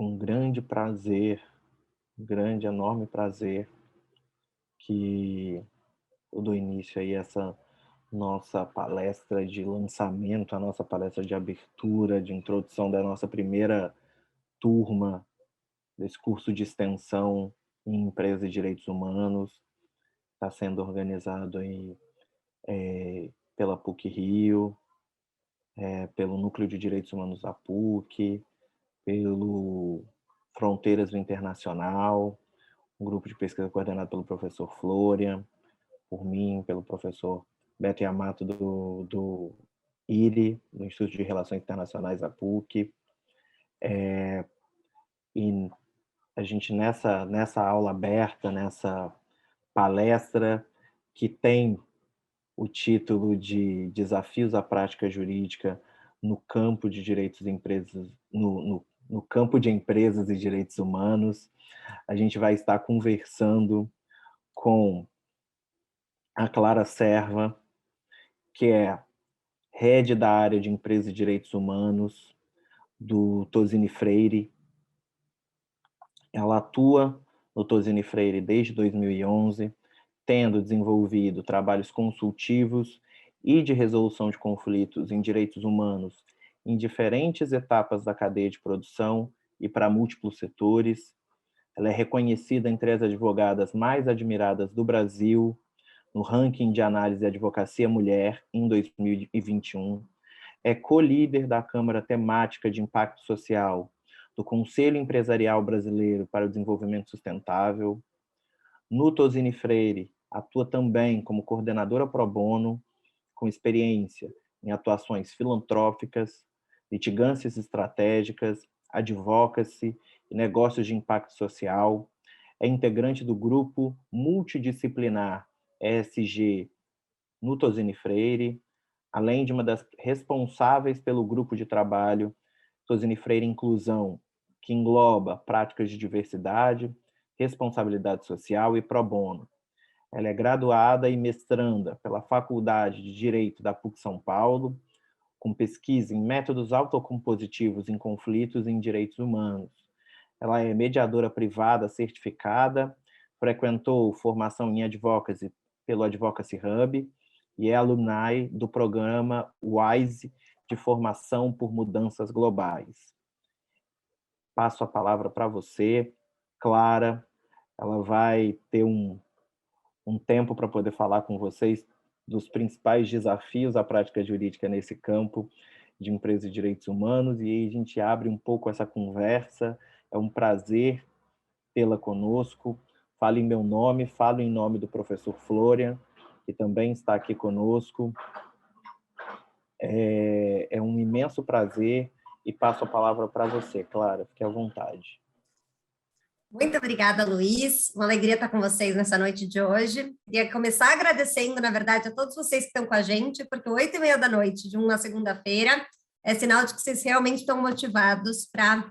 um grande prazer, um grande, enorme prazer que eu dou início aí a essa nossa palestra de lançamento, a nossa palestra de abertura, de introdução da nossa primeira turma desse curso de extensão em Empresa e Direitos Humanos. Está sendo organizado aí pela PUC-Rio, pelo Núcleo de Direitos Humanos da PUC, pelo Fronteiras do Internacional, um grupo de pesquisa coordenado pelo professor Florian, por mim, pelo professor Beto Yamato do IRI, do Instituto de Relações Internacionais da PUC. E a gente nessa aula aberta, nessa palestra que tem o título de Desafios à Prática Jurídica no campo de direitos de empresas, no campo de empresas e direitos humanos, a gente vai estar conversando com a Clara Serva, que é head da área de empresas e direitos humanos do Tosini Freire. Ela atua no Tosini Freire desde 2011, tendo desenvolvido trabalhos consultivos e de resolução de conflitos em direitos humanos em diferentes etapas da cadeia de produção e para múltiplos setores. Ela é reconhecida entre as advogadas mais admiradas do Brasil no ranking de análise de advocacia mulher em 2021. É co-líder da Câmara Temática de Impacto Social do Conselho Empresarial Brasileiro para o Desenvolvimento Sustentável. No Tosini Freire, atua também como coordenadora pro bono, com experiência em atuações filantrópicas, litigâncias estratégicas, advocacy e negócios de impacto social. É integrante do grupo multidisciplinar ESG no Tosini Freire, além de uma das responsáveis pelo grupo de trabalho Tosini Freire Inclusão, que engloba práticas de diversidade, responsabilidade social e pro bono. Ela é graduada e mestranda pela Faculdade de Direito da PUC São Paulo, com pesquisa em métodos autocompositivos em conflitos em direitos humanos. Ela é mediadora privada certificada, frequentou formação em advocacy pelo Advocacy Hub e é alumni do programa WISE de Formação por Mudanças Globais. Passo a palavra para você, Clara. Ela vai ter um tempo para poder falar com vocês dos principais desafios à prática jurídica nesse campo de empresas e direitos humanos, e aí a gente abre um pouco essa conversa. É um prazer tê-la conosco. Falo em meu nome, falo em nome do professor Florian, que também está aqui conosco. É um imenso prazer e passo a palavra para você, Clara. Fique à vontade. Muito obrigada, Luiz. Uma alegria estar com vocês nessa noite de hoje. Queria começar agradecendo, na verdade, a todos vocês que estão com a gente, porque 8h30 da noite de uma segunda-feira é sinal de que vocês realmente estão motivados para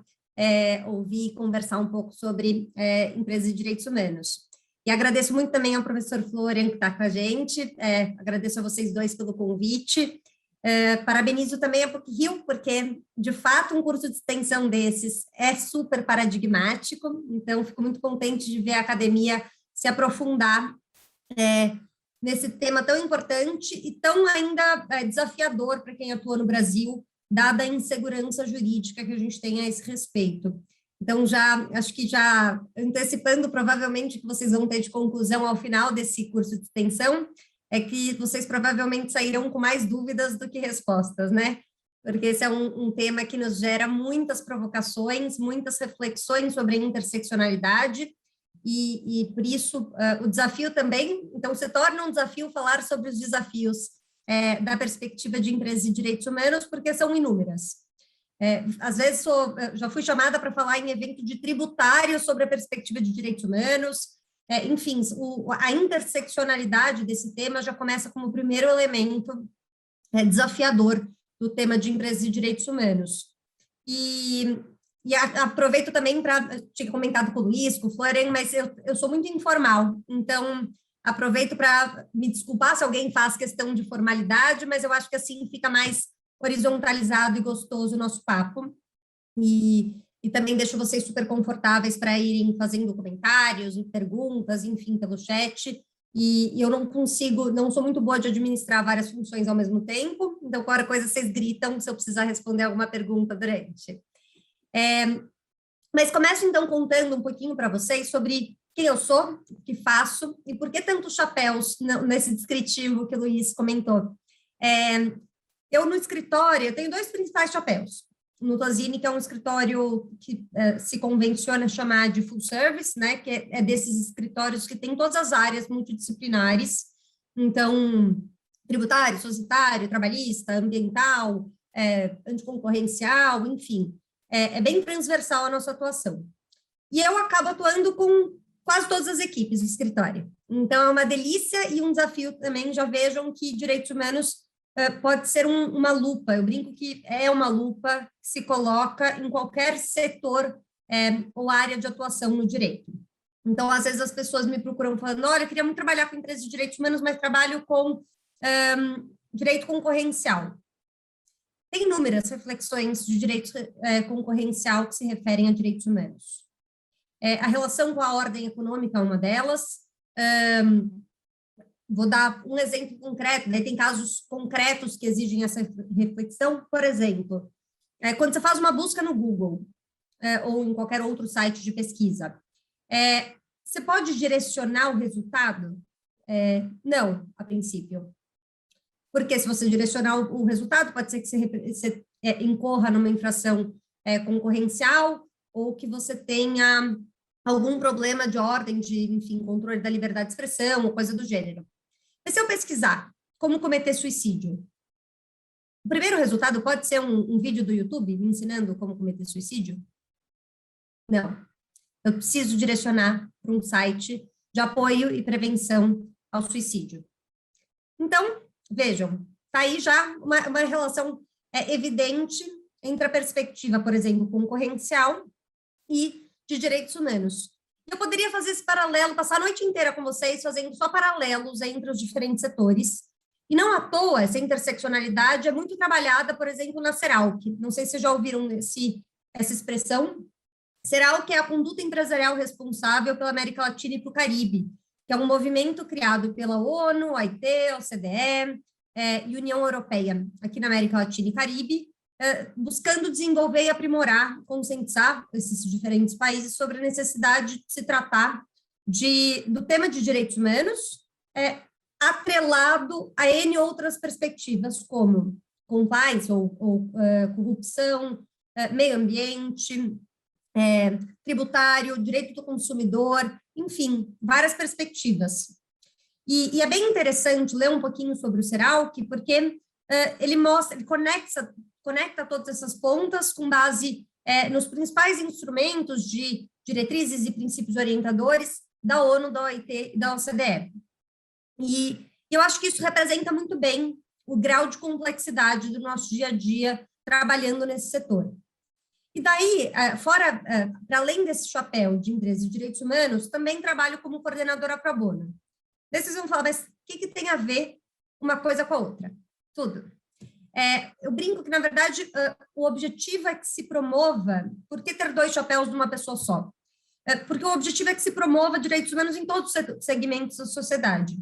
ouvir e conversar um pouco sobre empresas e direitos humanos. E agradeço muito também ao professor Florian, que está com a gente. Agradeço a vocês dois pelo convite. Parabenizo também a PUC-Rio, porque, de fato, um curso de extensão desses é super paradigmático, então fico muito contente de ver a academia se aprofundar nesse tema tão importante e tão ainda desafiador para quem atua no Brasil, dada a insegurança jurídica que a gente tem a esse respeito. Então, acho que já antecipando provavelmente que vocês vão ter de conclusão ao final desse curso de extensão, é que vocês provavelmente sairão com mais dúvidas do que respostas, né? Porque esse é um tema que nos gera muitas provocações, muitas reflexões sobre a interseccionalidade, e por isso o desafio também, então se torna um desafio falar sobre os desafios da perspectiva de empresas e direitos humanos, porque são inúmeras. Às vezes já fui chamada para falar em evento de tributário sobre a perspectiva de direitos humanos. Enfim, a interseccionalidade desse tema já começa como o primeiro elemento desafiador do tema de empresas e direitos humanos. E aproveito também para, tinha comentado com o Luiz, com o Florian, mas eu sou muito informal, então aproveito para me desculpar se alguém faz questão de formalidade, mas eu acho que assim fica mais horizontalizado e gostoso o nosso papo. E e também deixo vocês super confortáveis para irem fazendo comentários e perguntas, enfim, pelo chat. E eu não sou muito boa de administrar várias funções ao mesmo tempo, então qualquer coisa vocês gritam se eu precisar responder alguma pergunta durante. Mas começo então contando um pouquinho para vocês sobre quem eu sou, o que faço e por que tantos chapéus nesse descritivo que o Luiz comentou. Eu no escritório, eu tenho 2 principais chapéus. No Tozini, que é um escritório que se convenciona chamar de full service, né, que é desses escritórios que tem todas as áreas multidisciplinares, então, tributário, societário, trabalhista, ambiental, anticoncorrencial, enfim, é bem transversal a nossa atuação. E eu acabo atuando com quase todas as equipes do escritório. Então, é uma delícia e um desafio também. Já vejam que direitos humanos pode ser uma lupa. Eu brinco que é uma lupa que se coloca em qualquer setor ou área de atuação no direito. Então, às vezes, as pessoas me procuram falando, olha, eu queria muito trabalhar com empresas de direitos humanos, mas trabalho com direito concorrencial. Tem inúmeras reflexões de direito concorrencial que se referem a direitos humanos. A relação com a ordem econômica é uma delas. Vou dar um exemplo concreto, né? Tem casos concretos que exigem essa reflexão. Por exemplo, quando você faz uma busca no Google ou em qualquer outro site de pesquisa, você pode direcionar o resultado? Não, a princípio. Porque se você direcionar o resultado, pode ser que você incorra numa infração concorrencial ou que você tenha algum problema de ordem de, enfim, controle da liberdade de expressão ou coisa do gênero. Mas se eu pesquisar como cometer suicídio, o primeiro resultado pode ser um vídeo do YouTube me ensinando como cometer suicídio? Não. Eu preciso direcionar para um site de apoio e prevenção ao suicídio. Então, vejam, está aí já uma relação evidente entre a perspectiva, por exemplo, concorrencial e de direitos humanos. Eu poderia fazer esse paralelo, passar a noite inteira com vocês, fazendo só paralelos entre os diferentes setores. E não à toa, essa interseccionalidade é muito trabalhada, por exemplo, na CERALC. Não sei se vocês já ouviram essa expressão. CERALC é a conduta empresarial responsável pela América Latina e para o Caribe, que é um movimento criado pela ONU, OIT, OCDE e União Europeia, aqui na América Latina e Caribe, buscando desenvolver e aprimorar, conscientizar esses diferentes países sobre a necessidade de se tratar do tema de direitos humanos, atrelado a N outras perspectivas, como compliance ou corrupção, meio ambiente, tributário, direito do consumidor, enfim, várias perspectivas. E é bem interessante ler um pouquinho sobre o CERALC, porque ele conecta todas essas pontas com base nos principais instrumentos de diretrizes e princípios orientadores da ONU, da OIT e da OCDE. E eu acho que isso representa muito bem o grau de complexidade do nosso dia a dia trabalhando nesse setor. E daí, para além desse chapéu de empresa de direitos humanos, também trabalho como coordenadora pro bono. Daí vocês vão falar, mas o que tem a ver uma coisa com a outra? Tudo. Eu brinco que, na verdade, o objetivo é que se promova... Por que ter 2 chapéus numa pessoa só? Porque o objetivo é que se promova direitos humanos em todos os segmentos da sociedade.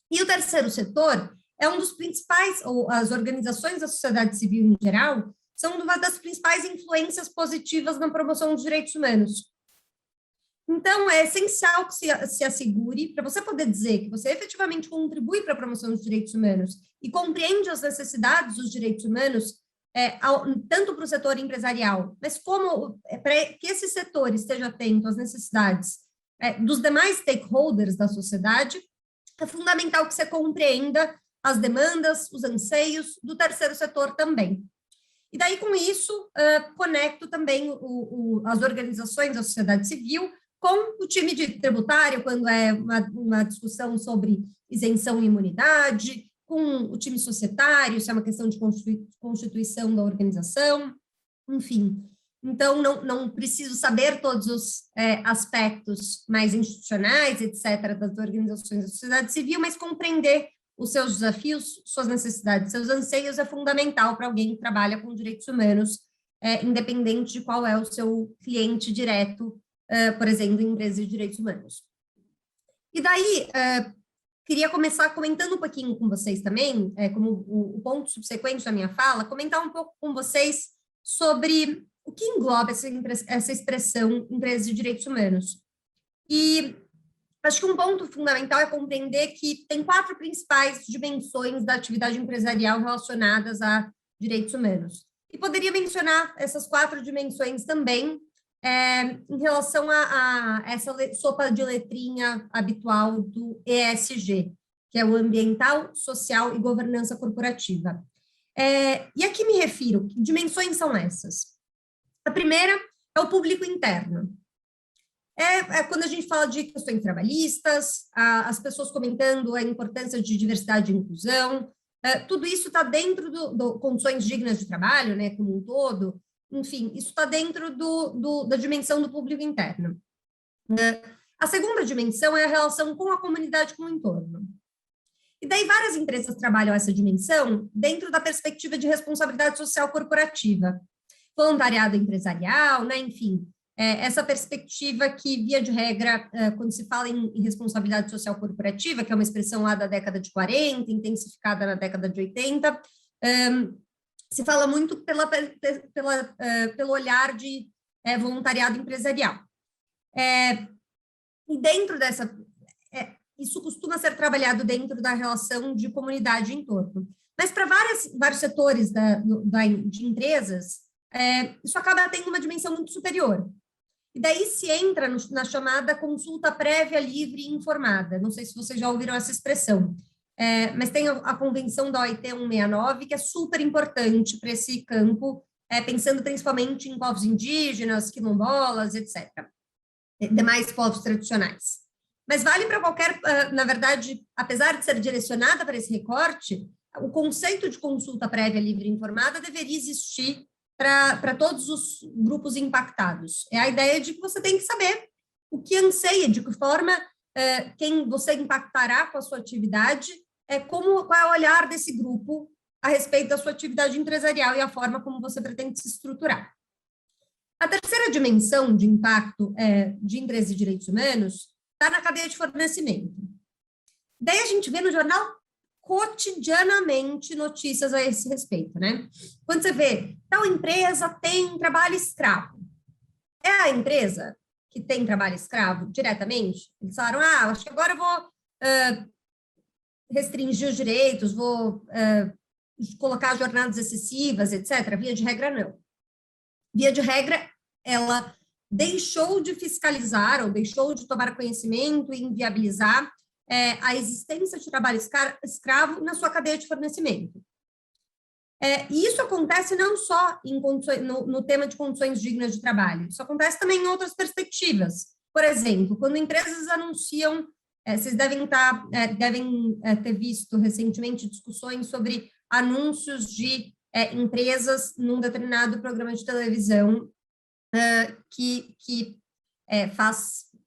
E o terceiro setor é um dos principais, ou as organizações da sociedade civil em geral, são uma das principais influências positivas na promoção dos direitos humanos. Então, é essencial que se assegure, para você poder dizer que você efetivamente contribui para a promoção dos direitos humanos e compreende as necessidades dos direitos humanos, tanto para o setor empresarial, mas como para que esse setor esteja atento às necessidades dos demais stakeholders da sociedade, é fundamental que você compreenda as demandas, os anseios do terceiro setor também. E daí, com isso, conecto também as organizações da sociedade civil com o time de tributário, quando é uma discussão sobre isenção e imunidade, com o time societário, se é uma questão de constituição da organização, enfim. Então, não preciso saber todos os aspectos mais institucionais, etc., das organizações da sociedade civil, mas compreender os seus desafios, suas necessidades, seus anseios é fundamental para alguém que trabalha com direitos humanos independente de qual é o seu cliente direto, por exemplo, em empresas de direitos humanos. E daí, queria começar comentando um pouquinho com vocês também, como o ponto subsequente da minha fala, comentar um pouco com vocês sobre o que engloba essa expressão empresas de direitos humanos. E acho que um ponto fundamental é compreender que tem 4 principais dimensões da atividade empresarial relacionadas a direitos humanos. E poderia mencionar essas 4 dimensões também em relação a essa sopa de letrinha habitual do ESG, que é o ambiental, social e governança corporativa. E a que me refiro? Que dimensões são essas? A primeira é o público interno. Quando a gente fala de questões trabalhistas, as pessoas comentando a importância de diversidade e inclusão, tudo isso está dentro do condições dignas de trabalho, né, como um todo. Enfim, isso está dentro da dimensão do público interno. A segunda dimensão é a relação com a comunidade, com o entorno. E daí várias empresas trabalham essa dimensão dentro da perspectiva de responsabilidade social corporativa, voluntariado empresarial, né, enfim, essa perspectiva que, via de regra, quando se fala em responsabilidade social corporativa, que é uma expressão lá da década de 40, intensificada na década de 80, se fala muito pelo olhar de voluntariado empresarial. E dentro dessa... isso costuma ser trabalhado dentro da relação de comunidade e entorno. Mas para vários setores de empresas, isso acaba tendo uma dimensão muito superior. E daí se entra na chamada consulta prévia, livre e informada. Não sei se vocês já ouviram essa expressão, mas tem a convenção da OIT 169, que é super importante para esse campo, pensando principalmente em povos indígenas, quilombolas, etc. Demais povos tradicionais. Mas vale para qualquer, na verdade, apesar de ser direcionada para esse recorte, o conceito de consulta prévia, livre e informada deveria existir para todos os grupos impactados. É a ideia de que você tem que saber o que anseia, de que forma quem você impactará com a sua atividade, qual é o olhar desse grupo a respeito da sua atividade empresarial e a forma como você pretende se estruturar. A terceira dimensão de impacto de empresas de direitos humanos está na cadeia de fornecimento. Daí a gente vê no jornal cotidianamente notícias a esse respeito, né? Quando você vê, tal empresa tem trabalho escravo. É a empresa que tem trabalho escravo diretamente? Eles falaram, acho que agora eu vou restringir os direitos, vou colocar jornadas excessivas, etc. Via de regra, não. Via de regra, ela deixou de fiscalizar ou deixou de tomar conhecimento e inviabilizar a existência de trabalho escravo na sua cadeia de fornecimento. E isso acontece não só no tema de condições dignas de trabalho, isso acontece também em outras perspectivas. Por exemplo, quando empresas anunciam, vocês devem ter visto recentemente discussões sobre anúncios de empresas num determinado programa de televisão que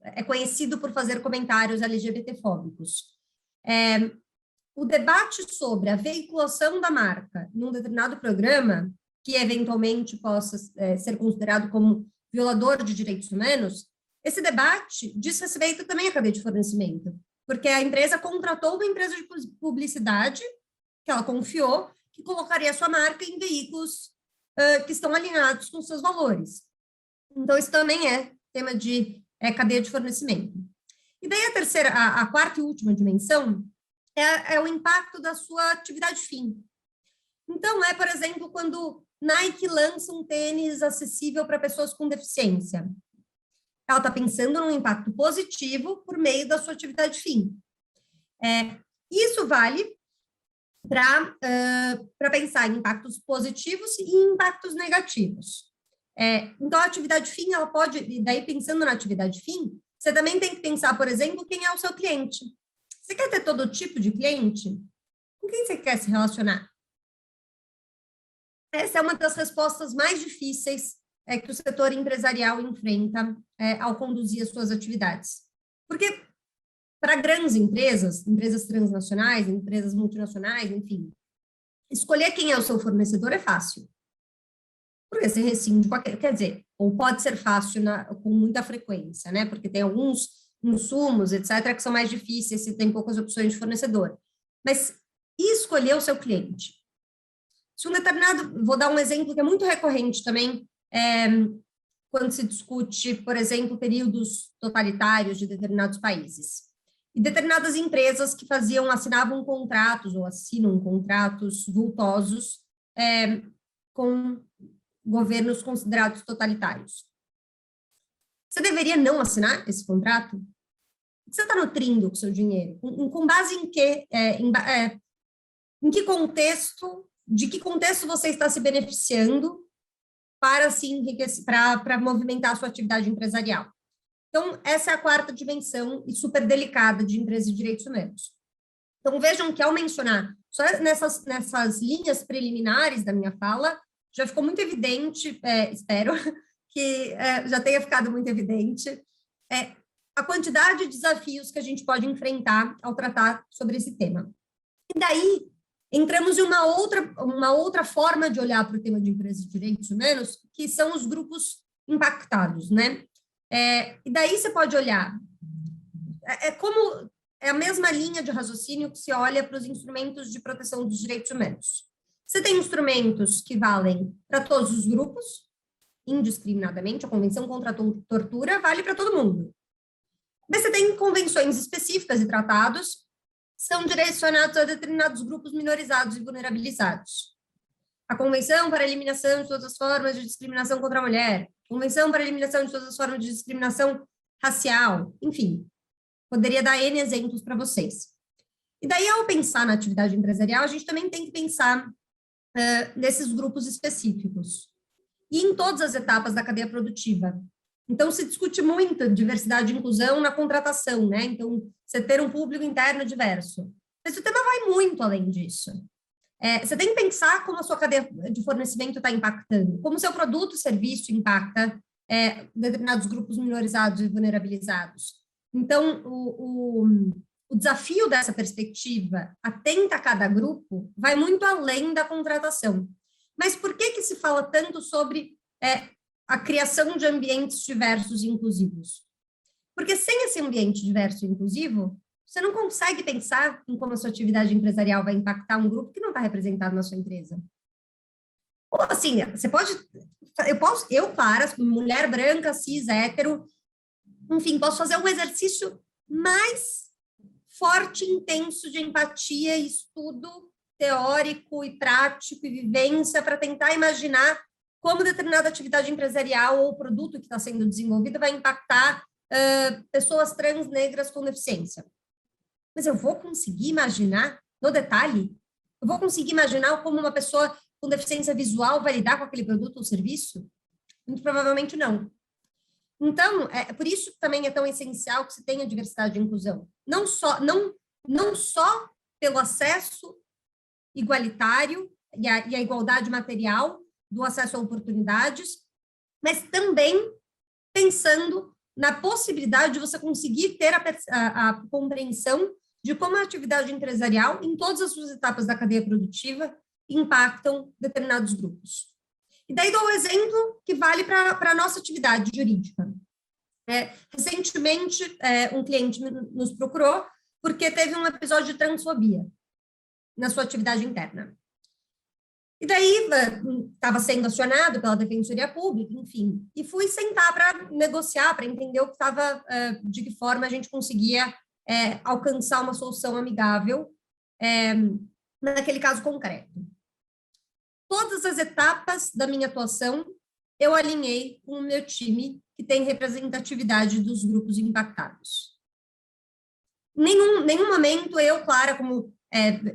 é conhecido por fazer comentários LGBTfóbicos. O debate sobre a veiculação da marca num determinado programa, que eventualmente possa ser considerado como violador de direitos humanos, esse debate diz respeito também à cadeia de fornecimento, porque a empresa contratou uma empresa de publicidade, que ela confiou, que colocaria a sua marca em veículos que estão alinhados com seus valores. Então, isso também é tema de cadeia de fornecimento. E daí a quarta e última dimensão é o impacto da sua atividade fim. Então, por exemplo, quando Nike lança um tênis acessível para pessoas com deficiência. Ela está pensando num impacto positivo por meio da sua atividade fim. Isso vale para pensar em impactos positivos e impactos negativos. Então, a atividade fim, ela pode, e daí pensando na atividade fim, você também tem que pensar, por exemplo, quem é o seu cliente. Você quer ter todo tipo de cliente? Com quem você quer se relacionar? Essa é uma das respostas mais difíceis que o setor empresarial enfrenta ao conduzir as suas atividades. Porque, para grandes empresas transnacionais, empresas multinacionais, enfim, escolher quem é o seu fornecedor é fácil. Porque se rescinde, quer dizer, ou pode ser fácil com muita frequência, né? Porque tem alguns insumos, etc., que são mais difíceis se tem poucas opções de fornecedor. Mas e escolher o seu cliente? Se um determinado, vou dar um exemplo que é muito recorrente também, quando se discute, por exemplo, períodos totalitários de determinados países. E determinadas empresas que assinavam contratos ou assinam contratos vultosos com governos considerados totalitários. Você deveria não assinar esse contrato? O que você está nutrindo com o seu dinheiro? Com base em quê? Em que contexto, de que contexto você está se beneficiando para se enriquecer, para movimentar a sua atividade empresarial? Então, essa é a quarta dimensão e super delicada de empresas de direitos humanos. Então, vejam que ao mencionar, só nessas linhas preliminares da minha fala, já ficou muito evidente, espero que já tenha ficado muito evidente, a quantidade de desafios que a gente pode enfrentar ao tratar sobre esse tema. E daí, entramos em uma outra forma de olhar para o tema de empresas de direitos humanos, que são os grupos impactados, né? E daí você pode olhar, é a mesma linha de raciocínio que se olha para os instrumentos de proteção dos direitos humanos. Você tem instrumentos que valem para todos os grupos, indiscriminadamente, a Convenção contra a Tortura vale para todo mundo. Mas você tem convenções específicas e tratados que são direcionados a determinados grupos minorizados e vulnerabilizados. A Convenção para a Eliminação de Todas as Formas de Discriminação contra a Mulher, Convenção para a Eliminação de Todas as Formas de Discriminação Racial, enfim, poderia dar N exemplos para vocês. E daí, ao pensar na atividade empresarial, a gente também tem que pensar nesses grupos específicos. E em todas as etapas da cadeia produtiva. Então, se discute muito diversidade e inclusão na contratação, né? Então, você ter um público interno diverso. Mas o tema vai muito além disso. Você tem que pensar como a sua cadeia de fornecimento está impactando, como o seu produto e serviço impacta determinados grupos minorizados e vulnerabilizados. Então, o desafio dessa perspectiva, atenta a cada grupo, vai muito além da contratação. Mas por que se fala tanto sobre a criação de ambientes diversos e inclusivos? Porque sem esse ambiente diverso e inclusivo, você não consegue pensar em como a sua atividade empresarial vai impactar um grupo que não está representado na sua empresa. Ou assim, você pode... Eu, Clara, mulher branca, cis, hétero, enfim, posso fazer um exercício mais forte, intenso de empatia e estudo teórico e prático e vivência para tentar imaginar como determinada atividade empresarial ou produto que está sendo desenvolvido vai impactar pessoas trans, negras com deficiência. Mas eu vou conseguir imaginar no detalhe? Eu vou conseguir imaginar como uma pessoa com deficiência visual vai lidar com aquele produto ou serviço? Muito provavelmente não. Então, por isso também é tão essencial que se tenha diversidade e inclusão. Não só pelo acesso igualitário e a igualdade material do acesso a oportunidades, mas também pensando na possibilidade de você conseguir ter a compreensão de como a atividade empresarial, em todas as suas etapas da cadeia produtiva, impactam determinados grupos. E daí dou um exemplo que vale para a nossa atividade jurídica. Recentemente, um cliente nos procurou porque teve um episódio de transfobia na sua atividade interna. E daí, estava sendo acionado pela Defensoria Pública, enfim, e fui sentar para negociar, para entender de que forma a gente conseguia alcançar uma solução amigável naquele caso concreto. Todas as etapas da minha atuação, eu alinhei com o meu time, que tem representatividade dos grupos impactados. Em nenhum momento eu, Clara, como,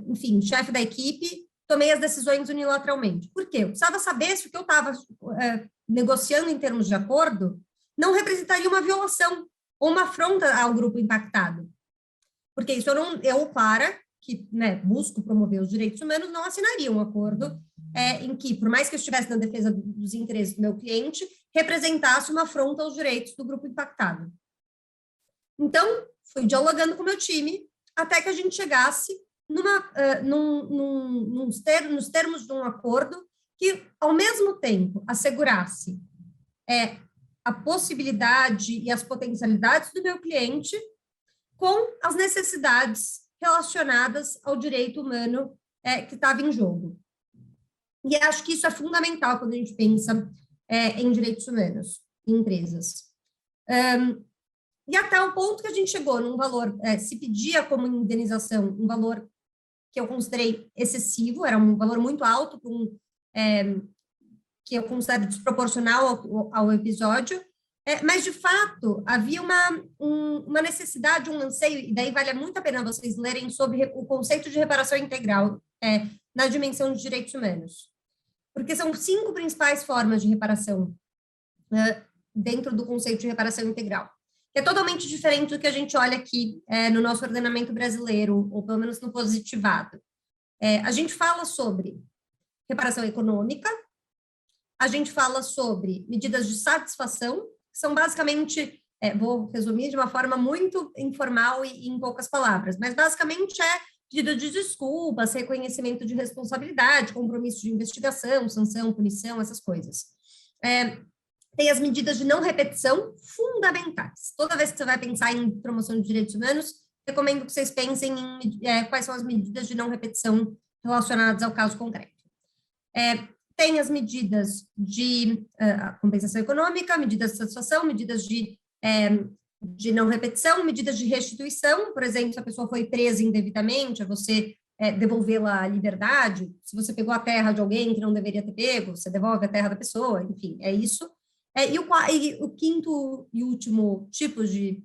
enfim, chefe da equipe, tomei as decisões unilateralmente. Por quê? Eu precisava saber se o que eu estava negociando em termos de acordo não representaria uma violação ou uma afronta ao grupo impactado. Porque isso eu, Clara, que busco promover os direitos humanos, não assinaria um acordo em que, por mais que eu estivesse na defesa dos interesses do meu cliente, representasse uma afronta aos direitos do grupo impactado. Então, fui dialogando com o meu time até que a gente chegasse nos termos de um acordo que, ao mesmo tempo, assegurasse a possibilidade e as potencialidades do meu cliente com as necessidades relacionadas ao direito humano que estava em jogo. E acho que isso é fundamental quando a gente pensa em direitos humanos em empresas. E até o ponto que a gente chegou num valor, se pedia como indenização um valor que eu considerei excessivo, era um valor muito alto, que eu considero desproporcional ao episódio, mas, de fato, havia uma necessidade, um anseio, e daí vale muito a pena vocês lerem sobre o conceito de reparação integral na dimensão de direitos humanos. Porque são 5 principais formas de reparação dentro do conceito de reparação integral, que é totalmente diferente do que a gente olha aqui no nosso ordenamento brasileiro, ou pelo menos no positivado. A gente fala sobre reparação econômica, a gente fala sobre medidas de satisfação, que são basicamente, vou resumir de uma forma muito informal e em poucas palavras, mas basicamente pedido de desculpas, reconhecimento de responsabilidade, compromisso de investigação, sanção, punição, essas coisas. Tem as medidas de não repetição fundamentais. Toda vez que você vai pensar em promoção de direitos humanos, recomendo que vocês pensem em quais são as medidas de não repetição relacionadas ao caso concreto. Tem as medidas de compensação econômica, medidas de satisfação, medidas de não repetição, medidas de restituição, por exemplo, se a pessoa foi presa indevidamente, é você devolvê-la à liberdade. Se você pegou a terra de alguém que não deveria ter pego, você devolve a terra da pessoa, enfim, é isso. E o quinto e último tipo de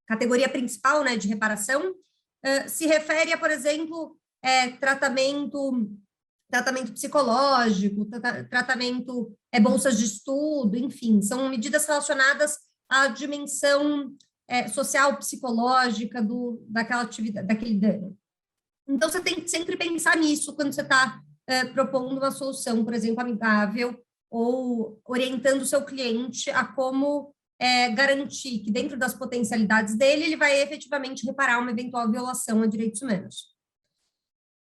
categoria principal, né, de reparação, se refere a, por exemplo, tratamento psicológico, tratamento, bolsas de estudo, enfim, são medidas relacionadas à dimensão social, psicológica daquela atividade, daquele dano. Então, você tem que sempre pensar nisso quando você está propondo uma solução, por exemplo, amigável, ou orientando o seu cliente a como garantir que, dentro das potencialidades dele, ele vai efetivamente reparar uma eventual violação a direitos humanos.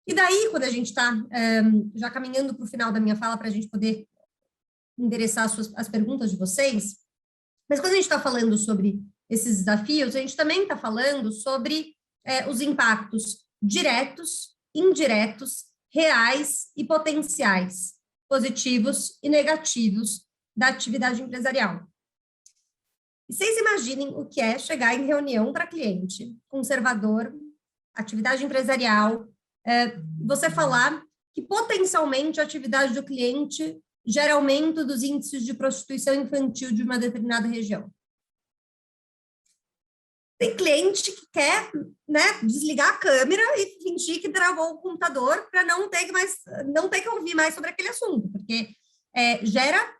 E daí, quando a gente está já caminhando para o final da minha fala, para a gente poder endereçar as perguntas de vocês, mas quando a gente está falando sobre esses desafios, a gente também está falando sobre os impactos diretos, indiretos, reais e potenciais, positivos e negativos da atividade empresarial. E vocês imaginem o que é chegar em reunião para cliente, conservador, atividade empresarial, você falar que potencialmente a atividade do cliente gera aumento dos índices de prostituição infantil de uma determinada região. Tem cliente que quer, né, desligar a câmera e fingir que travou o computador para não ter que ouvir mais sobre aquele assunto, porque gera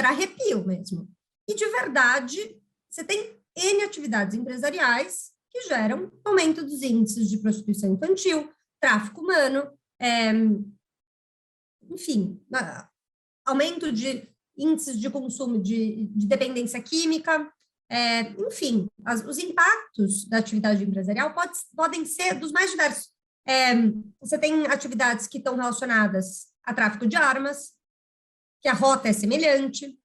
arrepio mesmo. E, de verdade, você tem N atividades empresariais que geram aumento dos índices de prostituição infantil, tráfico humano, enfim, aumento de índices de consumo de dependência química, enfim, os impactos da atividade empresarial podem ser dos mais diversos. Você tem atividades que estão relacionadas a tráfico de armas, que a rota é semelhante,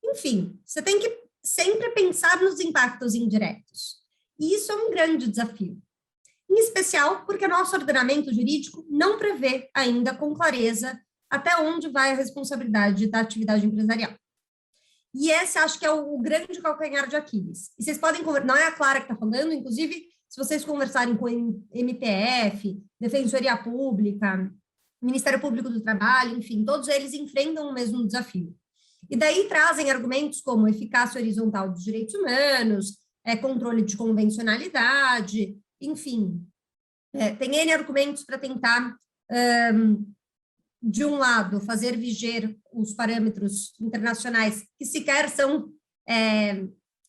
enfim, você tem que sempre pensar nos impactos indiretos. E isso é um grande desafio, em especial porque nosso ordenamento jurídico não prevê ainda com clareza até onde vai a responsabilidade da atividade empresarial. E esse acho que é o grande calcanhar de Aquiles. E vocês podem conversar, não é a Clara que está falando, inclusive, se vocês conversarem com MPF, Defensoria Pública, Ministério Público do Trabalho, enfim, todos eles enfrentam o mesmo desafio. E daí trazem argumentos como eficácia horizontal dos direitos humanos, controle de convencionalidade, enfim, tem N argumentos para tentar, de um lado, fazer viger os parâmetros internacionais que sequer são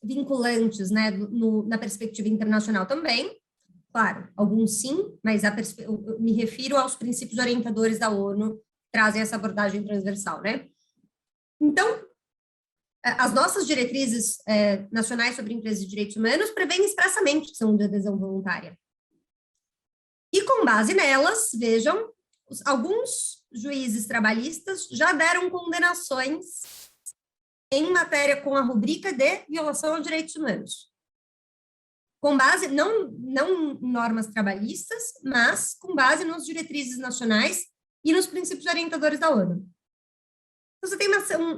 vinculantes, né, na perspectiva internacional também, claro, alguns sim, mas eu me refiro aos princípios orientadores da ONU, que trazem essa abordagem transversal, né? Então, as nossas diretrizes nacionais sobre empresas de direitos humanos prevêem expressamente que são de adesão voluntária. E com base nelas, vejam, alguns juízes trabalhistas já deram condenações em matéria com a rubrica de violação aos direitos humanos, com base, não em normas trabalhistas, mas com base nos diretrizes nacionais e nos princípios orientadores da ONU. Então, você tem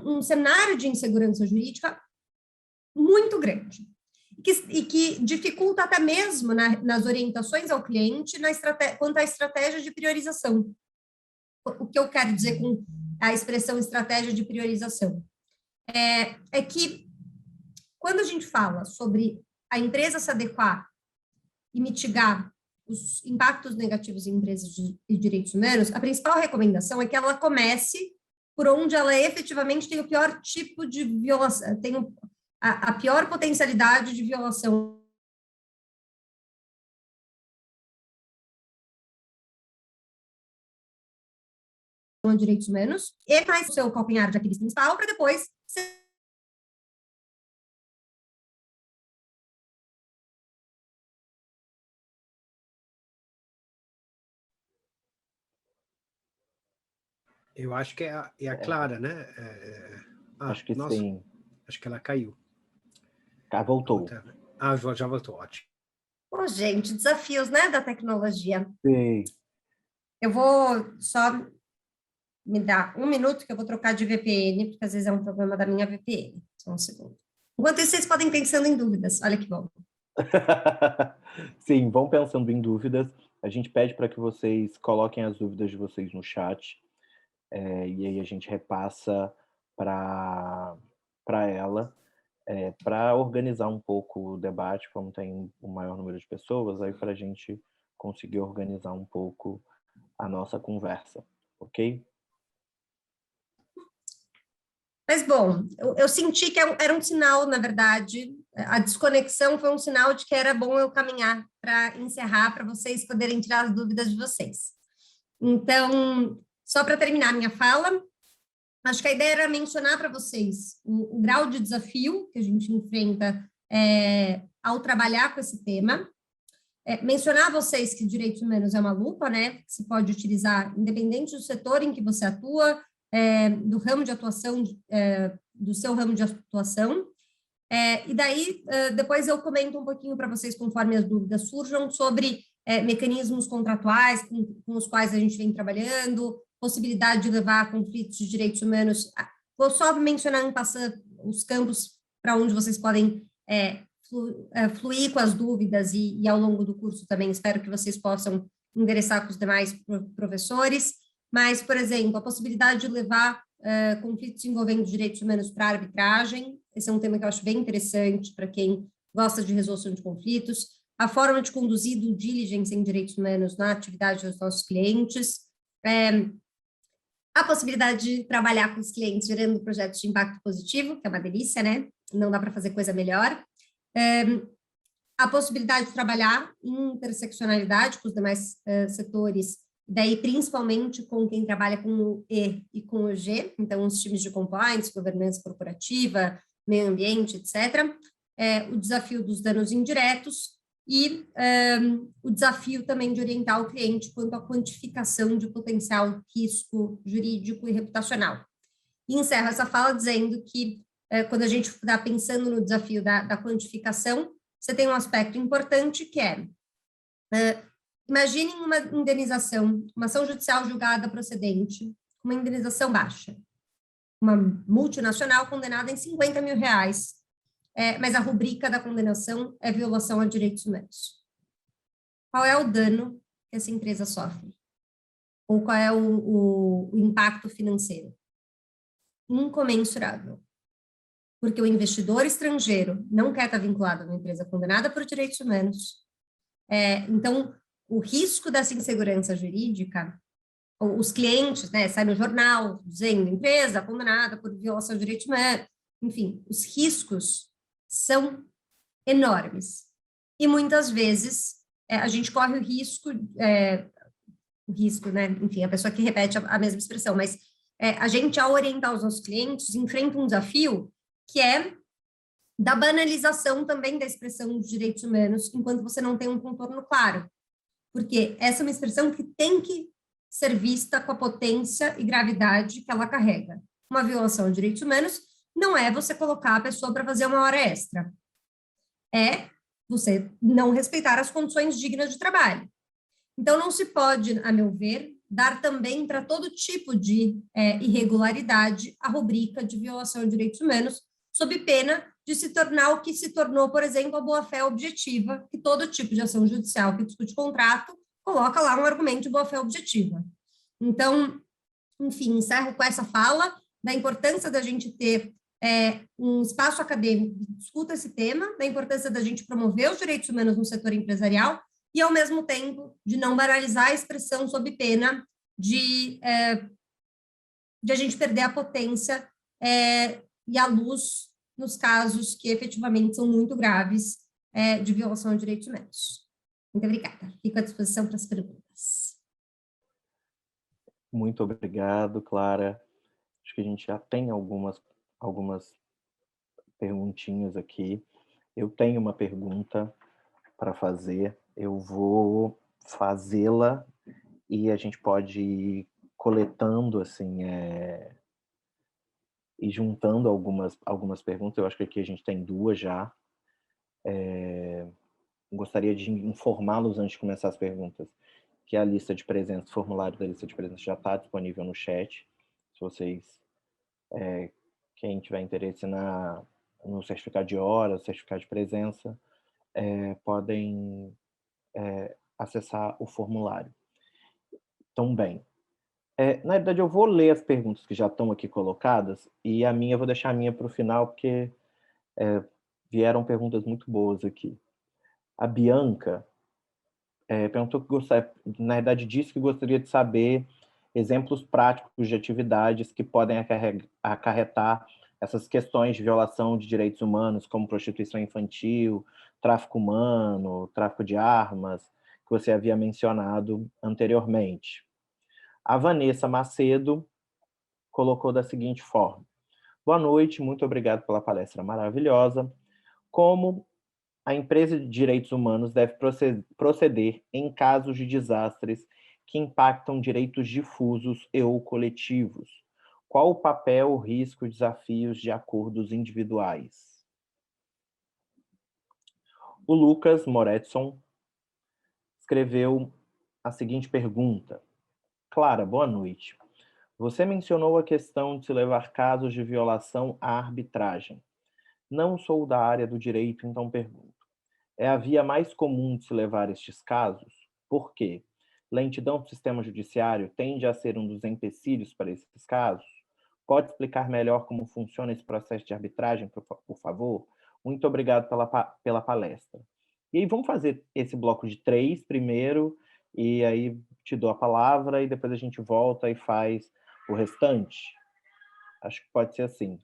um cenário de insegurança jurídica muito grande, e que dificulta até mesmo nas orientações ao cliente quanto à estratégia de priorização. O que eu quero dizer com a expressão estratégia de priorização? É que, quando a gente fala sobre a empresa se adequar e mitigar os impactos negativos em empresas de direitos humanos, a principal recomendação é que ela comece por onde ela efetivamente tem o pior tipo de violação, tem a pior potencialidade de violação a direitos humanos, e mais o seu calcanhar de Aquiles principal, para depois ser Eu acho que é a Clara, né? Acho que nossa, sim. acho que ela caiu. Voltou. Já voltou, ótimo. Bom, gente, desafios, né, da tecnologia. Sim. Eu vou só me dar um minuto que eu vou trocar de VPN, porque às vezes é um problema da minha VPN. Só um segundo. Enquanto isso, vocês podem ir pensando em dúvidas. Olha que bom. Sim, vão pensando em dúvidas. A gente pede para que vocês coloquem as dúvidas de vocês no chat. E aí a gente repassa para ela, para organizar um pouco o debate, como tem um maior número de pessoas, aí para a gente conseguir organizar um pouco a nossa conversa, ok? Mas, bom, eu senti que era um sinal, na verdade, a desconexão foi um sinal de que era bom eu caminhar para encerrar, para vocês poderem tirar as dúvidas de vocês. Então, só para terminar a minha fala, acho que a ideia era mencionar para vocês o grau de desafio que a gente enfrenta ao trabalhar com esse tema, mencionar a vocês que direitos humanos é uma lupa, né, que se pode utilizar independente do setor em que você atua, do ramo de atuação, do seu ramo de atuação, e daí depois eu comento um pouquinho para vocês conforme as dúvidas surjam sobre mecanismos contratuais com os quais a gente vem trabalhando, possibilidade de levar a conflitos de direitos humanos. Vou só mencionar em passando os campos para onde vocês podem fluir com as dúvidas e ao longo do curso também espero que vocês possam endereçar com os demais professores, mas, por exemplo, a possibilidade de levar conflitos envolvendo direitos humanos para arbitragem, esse é um tema que eu acho bem interessante para quem gosta de resolução de conflitos, a forma de conduzir due diligence em direitos humanos na atividade dos nossos clientes, a possibilidade de trabalhar com os clientes gerando projetos de impacto positivo, que é uma delícia, né? Não dá para fazer coisa melhor. A possibilidade de trabalhar em interseccionalidade com os demais setores, daí principalmente com quem trabalha com o E e com o G, então os times de compliance, governança corporativa, meio ambiente, etc. O desafio dos danos indiretos e o desafio também de orientar o cliente quanto à quantificação de potencial risco jurídico e reputacional. E encerro essa fala dizendo que quando a gente está pensando no desafio da quantificação, você tem um aspecto importante que imaginem uma indenização, uma ação judicial julgada procedente, uma indenização baixa. Uma multinacional condenada em R$50 mil, mas a rubrica da condenação é violação a direitos humanos. Qual é o dano que essa empresa sofre? Ou qual é o impacto financeiro? Incomensurável. Porque o investidor estrangeiro não quer estar vinculado a uma empresa condenada por direitos humanos. Então, o risco dessa insegurança jurídica, os clientes, né, saem no jornal dizendo empresa condenada por violação de direitos humanos, enfim, os riscos são enormes. E muitas vezes a gente corre o risco, né, enfim, a pessoa que repete a mesma expressão, mas a gente, ao orientar os nossos clientes, enfrenta um desafio que é da banalização também da expressão de direitos humanos, enquanto você não tem um contorno claro. Porque essa é uma expressão que tem que ser vista com a potência e gravidade que ela carrega. Uma violação de direitos humanos não é você colocar a pessoa para fazer uma hora extra. É você não respeitar as condições dignas de trabalho. Então, não se pode, a meu ver, dar também para todo tipo de irregularidade a rubrica de violação de direitos humanos, sob pena de se tornar o que se tornou, por exemplo, a boa-fé objetiva, que todo tipo de ação judicial que discute contrato coloca lá um argumento de boa-fé objetiva. Então, enfim, encerro com essa fala da importância da gente ter um espaço acadêmico que discuta esse tema, da importância da gente promover os direitos humanos no setor empresarial e, ao mesmo tempo, de não banalizar a expressão sob pena de a gente perder a potência e a luz nos casos que efetivamente são muito graves de violação de direitos humanos. Muito obrigada. Fico à disposição para as perguntas. Muito obrigado, Clara. Acho que a gente já tem algumas perguntinhas aqui. Eu tenho uma pergunta para fazer. Eu vou fazê-la e a gente pode ir coletando, assim, e juntando algumas perguntas. Eu acho que aqui a gente tem duas já. Gostaria de informá-los antes de começar as perguntas, que a lista de presença, o formulário da lista de presença já está disponível no chat. Se vocês, quem tiver interesse no certificado de hora, certificado de presença, podem acessar o formulário. Então, bem, na verdade eu vou ler as perguntas que já estão aqui colocadas e eu vou deixar a minha para o final, porque vieram perguntas muito boas aqui. A Bianca perguntou que na verdade disse que gostaria de saber exemplos práticos de atividades que podem acarretar essas questões de violação de direitos humanos, como prostituição infantil, tráfico humano, tráfico de armas, que você havia mencionado anteriormente. A Vanessa Macedo colocou da seguinte forma: boa noite, muito obrigado pela palestra maravilhosa. Como a empresa de direitos humanos deve proceder em casos de desastres que impactam direitos difusos e ou coletivos? Qual o papel, risco e desafios de acordos individuais? O Lucas Moretson escreveu a seguinte pergunta: Clara, boa noite. Você mencionou a questão de se levar casos de violação à arbitragem. Não sou da área do direito, então pergunto: é a via mais comum de se levar estes casos? Por quê? Lentidão do sistema judiciário tende a ser um dos empecilhos para esses casos? Pode explicar melhor como funciona esse processo de arbitragem, por favor? Muito obrigado pela palestra. E aí vamos fazer esse bloco de 3 primeiro, e aí te dou a palavra, e depois a gente volta e faz o restante. Acho que pode ser assim,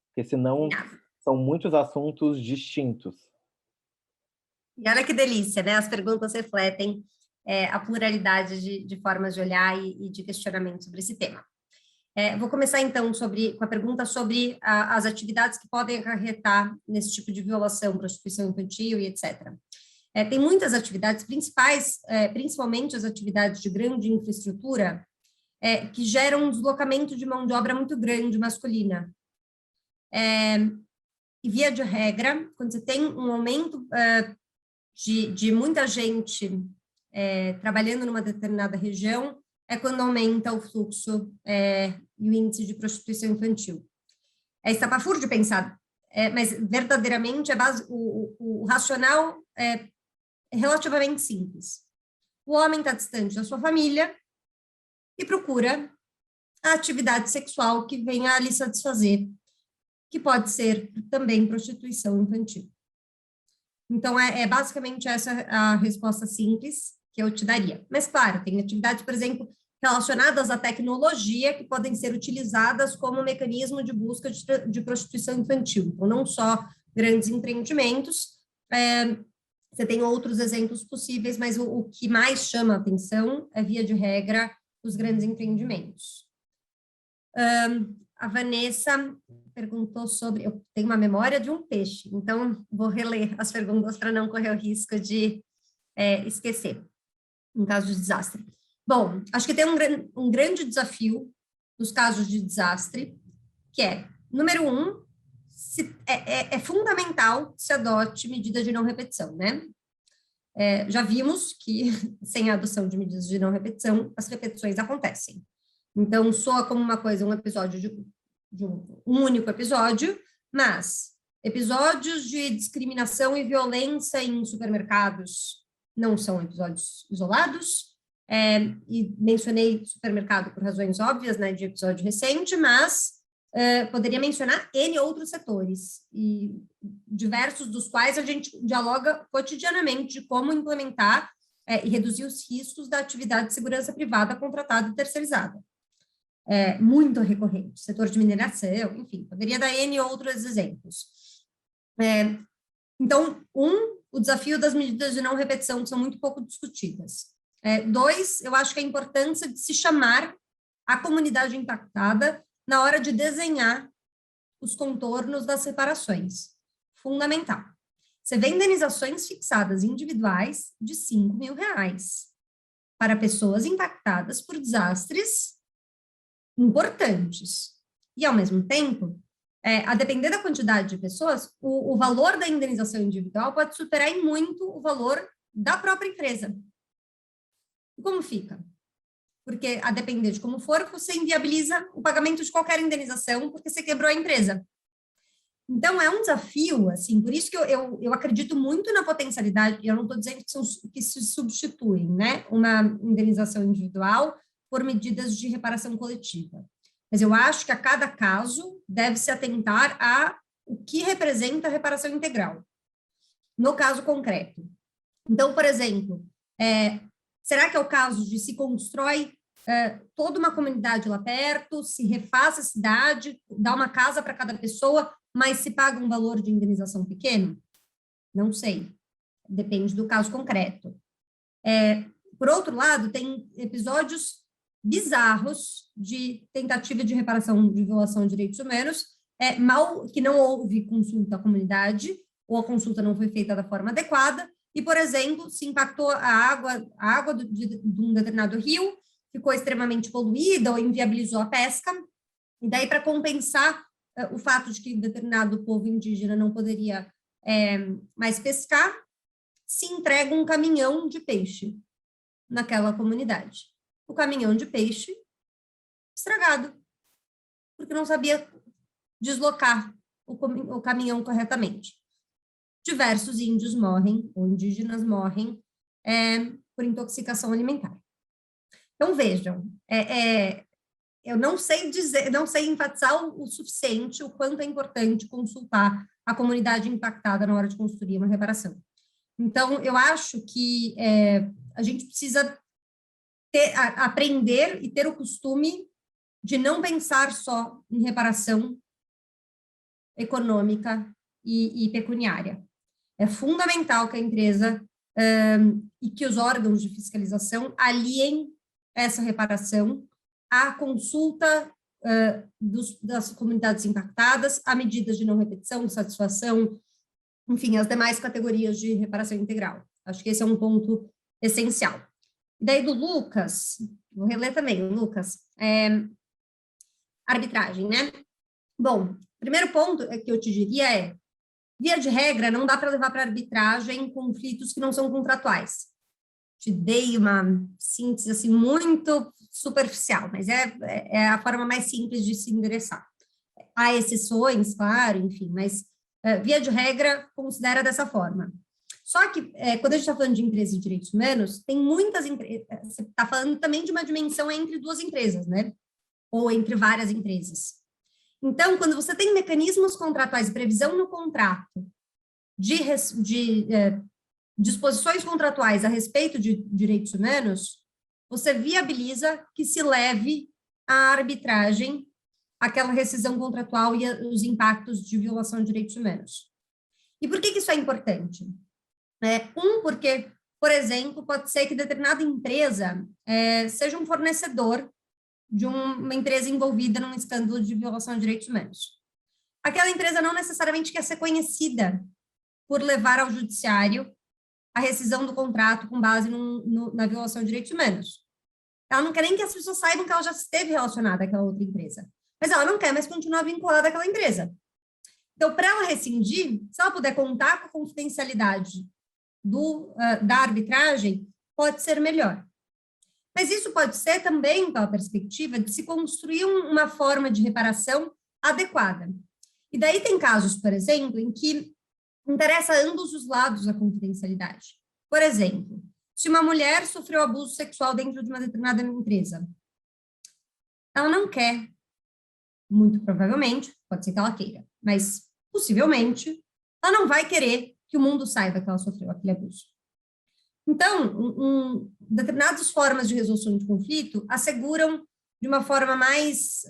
porque senão são muitos assuntos distintos. E olha que delícia, né? As perguntas refletem a pluralidade de formas de olhar e de questionamento sobre esse tema. Vou começar, então, com a pergunta sobre as atividades que podem acarretar nesse tipo de violação, prostituição infantil e etc. Tem muitas atividades principais, principalmente as atividades de grande infraestrutura, que geram um deslocamento de mão de obra muito grande masculina. E, via de regra, quando você tem um aumento de muita gente trabalhando numa determinada região, é quando aumenta o fluxo e o índice de prostituição infantil. É estapafúrdio de pensar, mas verdadeiramente o racional é relativamente simples. O homem está distante da sua família e procura a atividade sexual que venha a lhe satisfazer, que pode ser também prostituição infantil. Então, basicamente essa a resposta simples que eu te daria. Mas, claro, tem atividades, por exemplo, relacionadas à tecnologia que podem ser utilizadas como mecanismo de busca de prostituição infantil. Então, não só grandes empreendimentos, você tem outros exemplos possíveis, mas o que mais chama a atenção é, via de regra, os grandes empreendimentos. A Vanessa perguntou sobre... Eu tenho uma memória de um peixe, então vou reler as perguntas para não correr o risco de esquecer, em caso de desastre. Bom, acho que tem um grande desafio nos casos de desastre, que é, número um, é fundamental que se adote medida de não repetição, né? Já vimos que, sem a adoção de medidas de não repetição, as repetições acontecem. Então, soa como uma coisa, um episódio de um único episódio, mas episódios de discriminação e violência em supermercados não são episódios isolados, e mencionei supermercado por razões óbvias, né, de episódio recente, mas poderia mencionar N outros setores, e diversos dos quais a gente dialoga cotidianamente de como implementar e reduzir os riscos da atividade de segurança privada contratada e terceirizada. Muito recorrente, setor de mineração, enfim, poderia dar N outros exemplos. Então, o desafio das medidas de não repetição são muito pouco discutidas. 2, eu acho que a importância de se chamar a comunidade impactada na hora de desenhar os contornos das reparações. Fundamental. Você vê indenizações fixadas individuais de R$5.000 para pessoas impactadas por desastres importantes. E, ao mesmo tempo, a depender da quantidade de pessoas, o valor da indenização individual pode superar em muito o valor da própria empresa. E como fica? Porque, a depender de como for, você inviabiliza o pagamento de qualquer indenização porque você quebrou a empresa. Então, é um desafio, assim, por isso que eu acredito muito na potencialidade, eu não estou dizendo que se substituem, né, uma indenização individual por medidas de reparação coletiva. Mas eu acho que a cada caso deve se atentar a o que representa a reparação integral, no caso concreto. Então, por exemplo, será que é o caso de se constrói toda uma comunidade lá perto, se refaz a cidade, dá uma casa para cada pessoa, mas se paga um valor de indenização pequeno? Não sei, depende do caso concreto. Por outro lado, tem episódios bizarros de tentativa de reparação de violação de direitos humanos, que não houve consulta à comunidade, ou a consulta não foi feita da forma adequada, e, por exemplo, se impactou a água de um determinado rio, ficou extremamente poluída ou inviabilizou a pesca, e daí, para compensar o fato de que determinado povo indígena não poderia mais pescar, se entrega um caminhão de peixe naquela comunidade. O caminhão de peixe estragado, porque não sabia deslocar o caminhão corretamente. Diversos índios morrem, ou indígenas morrem, por intoxicação alimentar. Então, vejam, eu não sei enfatizar o suficiente o quanto é importante consultar a comunidade impactada na hora de construir uma reparação. Então, eu acho que a gente precisa aprender e ter o costume de não pensar só em reparação econômica e pecuniária. É fundamental que a empresa e que os órgãos de fiscalização aliem essa reparação à consulta das comunidades impactadas, a medidas de não repetição, de satisfação, enfim, as demais categorias de reparação integral. Acho que esse é um ponto essencial. E daí do Lucas, vou reler também, o Lucas, arbitragem, né? Bom, primeiro ponto que eu te diria via de regra, não dá para levar para arbitragem conflitos que não são contratuais. Te dei uma síntese assim, muito superficial, mas é a forma mais simples de se endereçar. Há exceções, claro, enfim, mas via de regra, considera dessa forma. Só que, quando a gente está falando de empresas de direitos humanos, tem muitas empresas, você está falando também de uma dimensão entre duas empresas, né? Ou entre várias empresas. Então, quando você tem mecanismos contratuais, previsão no contrato de disposições contratuais a respeito de direitos humanos, você viabiliza que se leve à arbitragem aquela rescisão contratual e os impactos de violação de direitos humanos. E por que isso é importante? Porque, por exemplo, pode ser que determinada empresa seja um fornecedor de uma empresa envolvida num escândalo de violação de direitos humanos. Aquela empresa não necessariamente quer ser conhecida por levar ao judiciário a rescisão do contrato com base na violação de direitos humanos. Ela não quer nem que as pessoas saibam que ela já esteve relacionada àquela outra empresa. Mas ela não quer mais continuar vinculada àquela empresa. Então, para ela rescindir, se ela puder contar com a confidencialidade da arbitragem, pode ser melhor. Mas isso pode ser também pela perspectiva de se construir uma forma de reparação adequada. E daí tem casos, por exemplo, em que interessa a ambos os lados a confidencialidade. Por exemplo, se uma mulher sofreu abuso sexual dentro de uma determinada empresa, ela não quer, muito provavelmente, pode ser que ela queira, mas possivelmente, ela não vai querer que o mundo saiba que ela sofreu aquele abuso. Então, determinadas formas de resolução de conflito asseguram de uma forma mais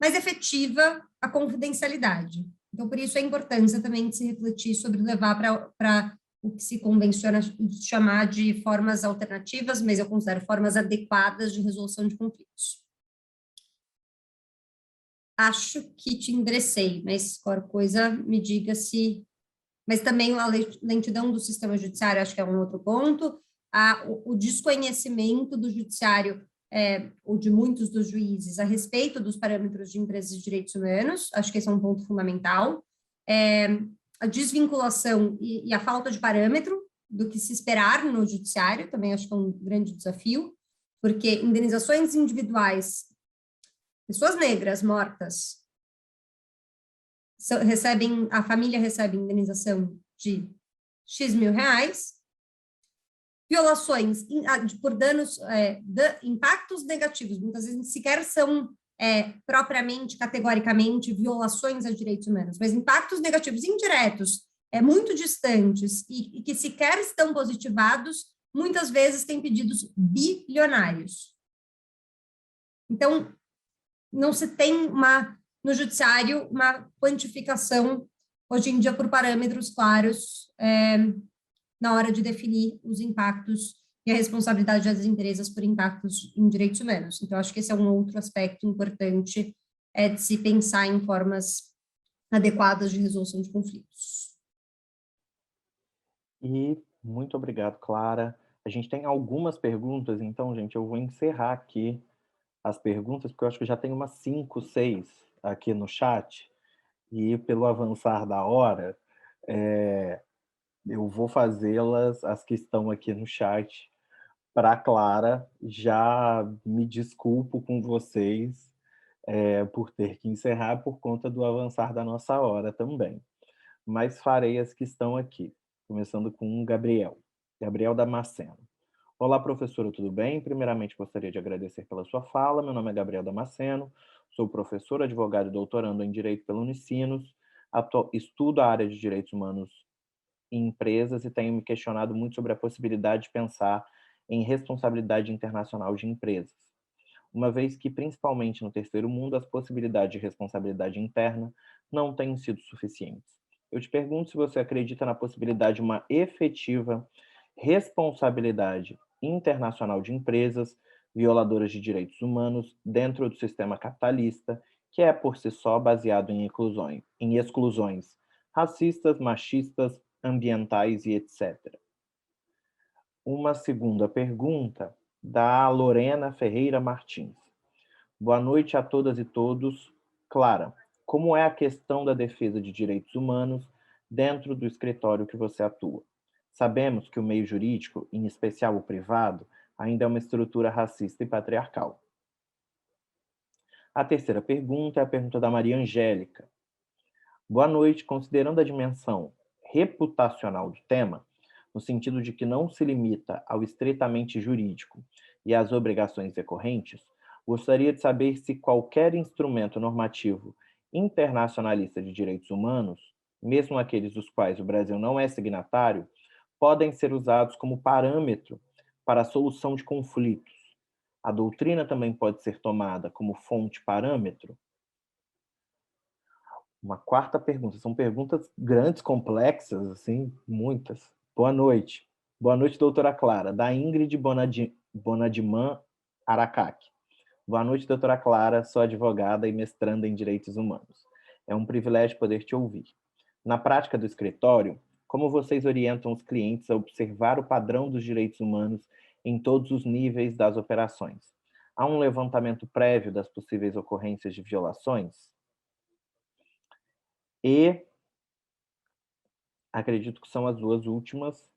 efetiva a confidencialidade. Então, por isso a importância também de se refletir sobre levar para o que se convenciona chamar de formas alternativas, mas eu considero formas adequadas de resolução de conflitos. Acho que te enderecei, mas qualquer coisa me diga se... Mas também a lentidão do sistema judiciário, acho que é um outro ponto. O desconhecimento do judiciário, ou de muitos dos juízes, a respeito dos parâmetros de empresas de direitos humanos, acho que esse é um ponto fundamental. A desvinculação e a falta de parâmetro do que se esperar no judiciário, também acho que é um grande desafio, porque indenizações individuais, pessoas negras mortas, a família recebe indenização de X mil reais, violações por danos, impactos negativos, muitas vezes sequer são propriamente, categoricamente, violações a direitos humanos, mas impactos negativos indiretos, muito distantes e que sequer estão positivados, muitas vezes têm pedidos bilionários. Então, não se tem no judiciário uma quantificação, hoje em dia, por parâmetros claros, na hora de definir os impactos e a responsabilidade das empresas por impactos em direitos humanos. Então, acho que esse é um outro aspecto importante de se pensar em formas adequadas de resolução de conflitos. E muito obrigado, Clara. A gente tem algumas perguntas, então, gente, eu vou encerrar aqui as perguntas, porque eu acho que já tem umas 5, 6 aqui no chat, e pelo avançar da hora, eu vou fazê-las, as que estão aqui no chat, para a Clara. Já me desculpo com vocês por ter que encerrar por conta do avançar da nossa hora também. Mas farei as que estão aqui, começando com o Gabriel Damasceno. Olá, professora, tudo bem? Primeiramente, gostaria de agradecer pela sua fala. Meu nome é Gabriel Damasceno, sou professor, advogado e doutorando em Direito pela Unicinos, estudo a área de Direitos Humanos em empresas e tenho me questionado muito sobre a possibilidade de pensar em responsabilidade internacional de empresas, uma vez que, principalmente no terceiro mundo, as possibilidades de responsabilidade interna não têm sido suficientes. Eu te pergunto se você acredita na possibilidade de uma efetiva responsabilidade internacional de empresas violadoras de direitos humanos dentro do sistema capitalista, que é por si só baseado em exclusões racistas, machistas, ambientais e etc. Uma segunda pergunta da Lorena Ferreira Martins. Boa noite a todas e todos. Clara, como é a questão da defesa de direitos humanos dentro do escritório que você atua? Sabemos que o meio jurídico, em especial o privado, ainda é uma estrutura racista e patriarcal. A terceira pergunta é a pergunta da Maria Angélica. Boa noite. Considerando a dimensão reputacional do tema, no sentido de que não se limita ao estritamente jurídico e às obrigações decorrentes, gostaria de saber se qualquer instrumento normativo internacionalista de direitos humanos, mesmo aqueles dos quais o Brasil não é signatário, podem ser usados como parâmetro para a solução de conflitos. A doutrina também pode ser tomada como fonte parâmetro? Uma quarta pergunta. São perguntas grandes, complexas, assim, muitas. Boa noite. Boa noite, doutora Clara. Da Ingrid Bonadiman Aracaki. Boa noite, doutora Clara. Sou advogada e mestranda em Direitos Humanos. É um privilégio poder te ouvir. Na prática do escritório, como vocês orientam os clientes a observar o padrão dos direitos humanos em todos os níveis das operações. Há um levantamento prévio das possíveis ocorrências de violações? E acredito que são as duas últimas,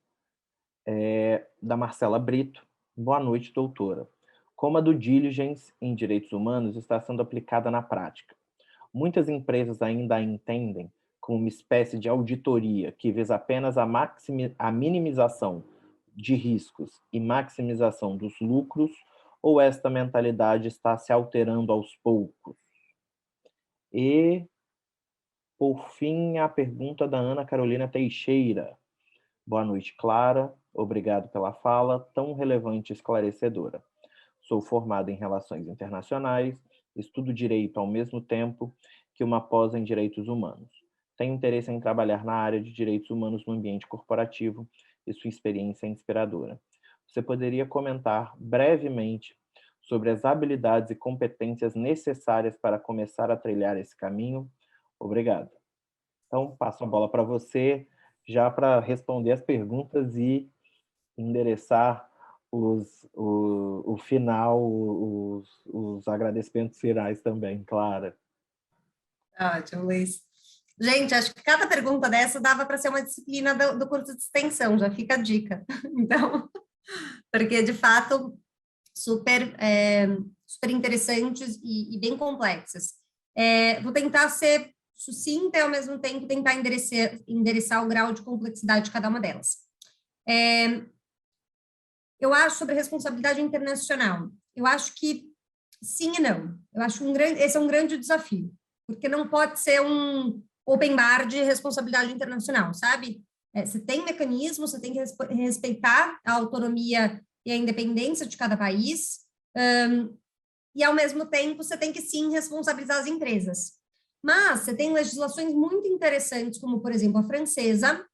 da Marcela Brito. Boa noite, doutora. Como a due diligence em direitos humanos está sendo aplicada na prática? Muitas empresas ainda a entendem como uma espécie de auditoria que visa apenas a minimização de riscos e maximização dos lucros, ou esta mentalidade está se alterando aos poucos? E, por fim, a pergunta da Ana Carolina Teixeira. Boa noite, Clara. Obrigado pela fala tão relevante e esclarecedora. Sou formada em Relações Internacionais, estudo Direito ao mesmo tempo que uma pós em Direitos Humanos. Tenho interesse em trabalhar na área de Direitos Humanos no ambiente corporativo e sua experiência é inspiradora. Você poderia comentar brevemente sobre as habilidades e competências necessárias para começar a trilhar esse caminho? Obrigado. Então, passo a bola para você, já para responder as perguntas e endereçar o final, os agradecimentos finais também, Clara. Ótimo, Luiz. Gente, acho que cada pergunta dessa dava para ser uma disciplina do curso de extensão, já fica a dica. Então, porque, de fato, super interessantes e bem complexas. Vou tentar ser sucinta e, ao mesmo tempo, tentar endereçar o grau de complexidade de cada uma delas. Eu acho sobre responsabilidade internacional. Eu acho que sim e não. Eu acho esse é um grande desafio, porque não pode ser um open bar de responsabilidade internacional, sabe? Você tem mecanismos, você tem que respeitar a autonomia e a independência de cada país, e, ao mesmo tempo, você tem que, sim, responsabilizar as empresas. Mas você tem legislações muito interessantes, como, por exemplo, a francesa,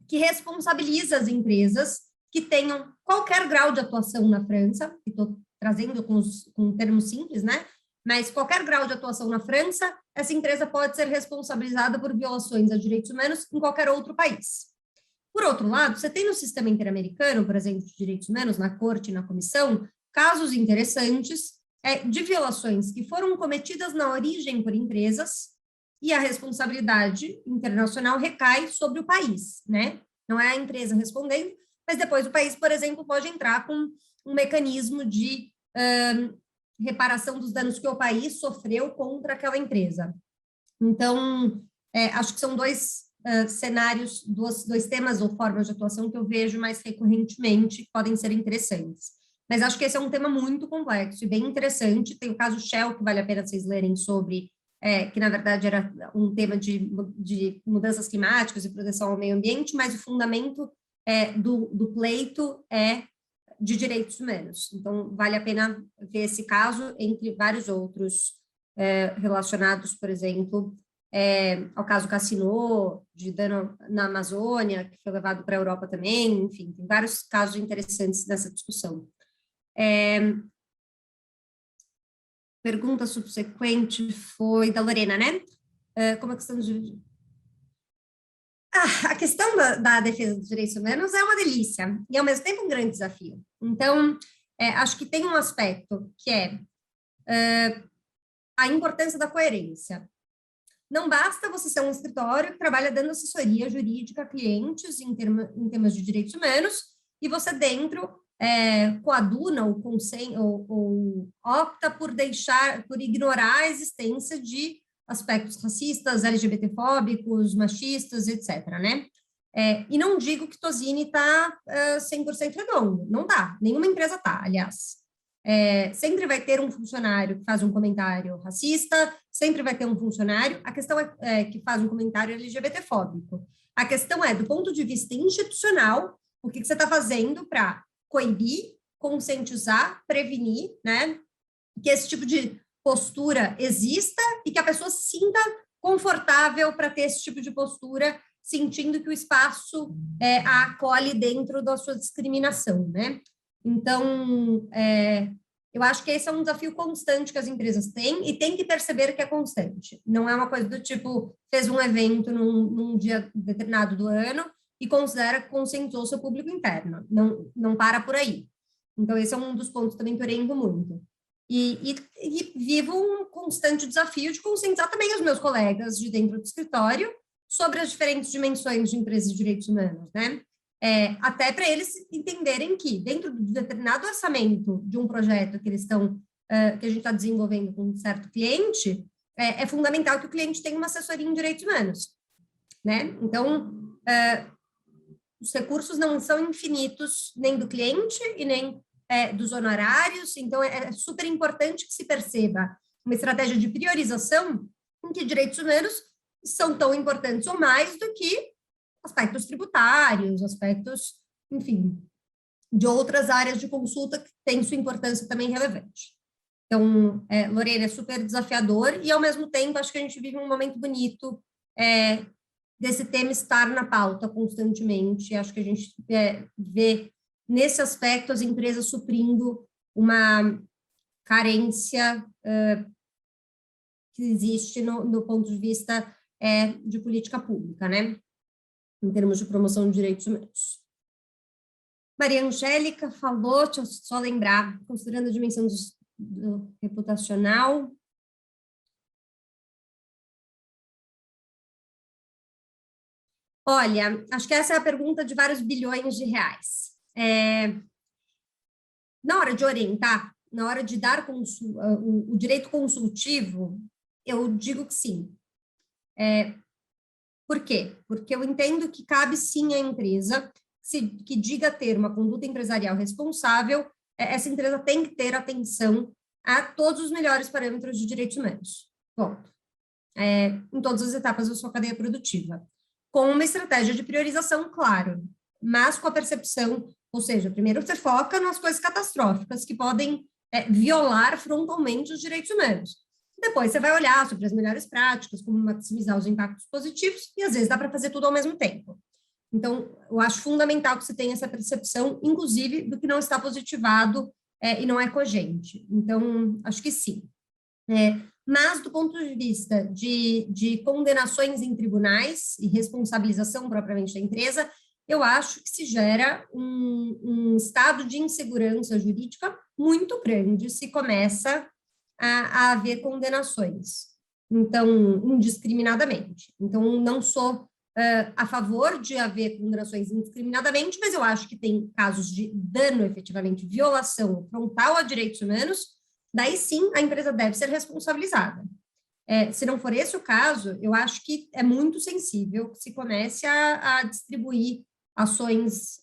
que responsabiliza as empresas que tenham qualquer grau de atuação na França, que estou trazendo com termos simples, né? Mas qualquer grau de atuação na França, essa empresa pode ser responsabilizada por violações a direitos humanos em qualquer outro país. Por outro lado, você tem no sistema interamericano, por exemplo, de direitos humanos, na corte e na comissão, casos interessantes de violações que foram cometidas na origem por empresas e a responsabilidade internacional recai sobre o país, né? Não é a empresa respondendo, mas depois o país, por exemplo, pode entrar com um mecanismo de reparação dos danos que o país sofreu contra aquela empresa. Então, acho que são dois cenários, dois temas ou formas de atuação que eu vejo mais recorrentemente que podem ser interessantes. Mas acho que esse é um tema muito complexo e bem interessante. Tem o caso Shell, que vale a pena vocês lerem sobre, que na verdade era um tema de mudanças climáticas e proteção ao meio ambiente, mas o fundamento do pleito é de direitos humanos. Então, vale a pena ver esse caso, entre vários outros relacionados, por exemplo, ao caso Cassino, de dano na Amazônia, que foi levado para a Europa também. Enfim, tem vários casos interessantes nessa discussão. Pergunta subsequente foi da Lorena, né? Como é que estamos dividindo? A questão da defesa dos direitos humanos é uma delícia e, ao mesmo tempo, um grande desafio. Então, acho que tem um aspecto que é a importância da coerência. Não basta você ser um escritório que trabalha dando assessoria jurídica a clientes em temas de direitos humanos e você dentro coaduna ou opta por ignorar a existência de aspectos racistas, LGBTfóbicos, machistas, etc., né? E não digo que Tozini está 100% redondo, não dá, nenhuma empresa está, aliás. Sempre vai ter um funcionário que faz um comentário racista, sempre vai ter um funcionário, a questão que faz um comentário LGBTfóbico. A questão do ponto de vista institucional, o que você está fazendo para coibir, conscientizar, prevenir, né, que esse tipo de postura exista e que a pessoa se sinta confortável para ter esse tipo de postura, sentindo que o espaço a acolhe dentro da sua discriminação, né? Então, eu acho que esse é um desafio constante que as empresas têm e tem que perceber que é constante. Não é uma coisa do tipo, fez um evento num dia determinado do ano e considera que conscientizou seu público interno. Não para por aí. Então, esse é um dos pontos também que eu oriento muito. E vivo um constante desafio de conscientizar também os meus colegas de dentro do escritório sobre as diferentes dimensões de empresas de direitos humanos, né? Até para eles entenderem que, dentro de determinado orçamento de um projeto que eles estão, que a gente está desenvolvendo com um certo cliente, é fundamental que o cliente tenha uma assessoria em direitos humanos, né? Então, os recursos não são infinitos nem do cliente e nem dos honorários, então é super importante que se perceba uma estratégia de priorização em que direitos humanos são tão importantes ou mais do que aspectos tributários, aspectos, enfim, de outras áreas de consulta que têm sua importância também relevante. Então, Lorena, é super desafiador e, ao mesmo tempo, acho que a gente vive um momento bonito desse tema estar na pauta constantemente. Acho que a gente vê, nesse aspecto, as empresas suprindo uma carência que existe no ponto de vista de política pública, né? Em termos de promoção de direitos humanos. Maria Angélica falou, deixa eu só lembrar, considerando a dimensão do reputacional. Olha, acho que essa é a pergunta de vários bilhões de reais. Na hora de orientar, na hora de dar o direito consultivo, eu digo que sim. Por quê? Porque eu entendo que cabe sim à empresa que diga ter uma conduta empresarial responsável, essa empresa tem que ter atenção a todos os melhores parâmetros de direitos humanos. Ponto. Em todas as etapas da sua cadeia produtiva. Com uma estratégia de priorização, claro, mas com a percepção, ou seja, primeiro você foca nas coisas catastróficas que podem violar frontalmente os direitos humanos. Depois você vai olhar sobre as melhores práticas, como maximizar os impactos positivos, e às vezes dá para fazer tudo ao mesmo tempo. Então, eu acho fundamental que você tenha essa percepção, inclusive, do que não está positivado e não é cogente. Então, acho que sim. Mas, do ponto de vista de condenações em tribunais e responsabilização propriamente da empresa, eu acho que se gera um estado de insegurança jurídica muito grande se começa a haver condenações, então, indiscriminadamente. Então, não sou a favor de haver condenações indiscriminadamente, mas eu acho que tem casos de dano, efetivamente, violação frontal a direitos humanos, daí sim a empresa deve ser responsabilizada. Se não for esse o caso, eu acho que é muito sensível que se comece a distribuir ações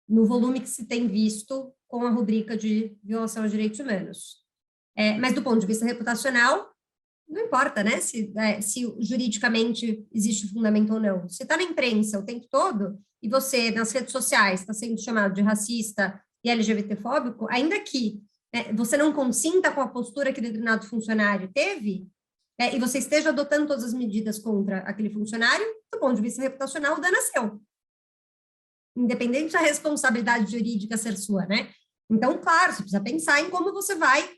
no volume que se tem visto com a rubrica de violação aos direitos humanos. Mas do ponto de vista reputacional, não importa, né, se juridicamente existe fundamento ou não. Você está na imprensa o tempo todo e você, nas redes sociais, está sendo chamado de racista e LGBTfóbico, ainda que você não consinta com a postura que determinado funcionário teve, e você esteja adotando todas as medidas contra aquele funcionário, do ponto de vista reputacional, o dano é seu. Independente da responsabilidade jurídica ser sua, né? Então, claro, você precisa pensar em como você vai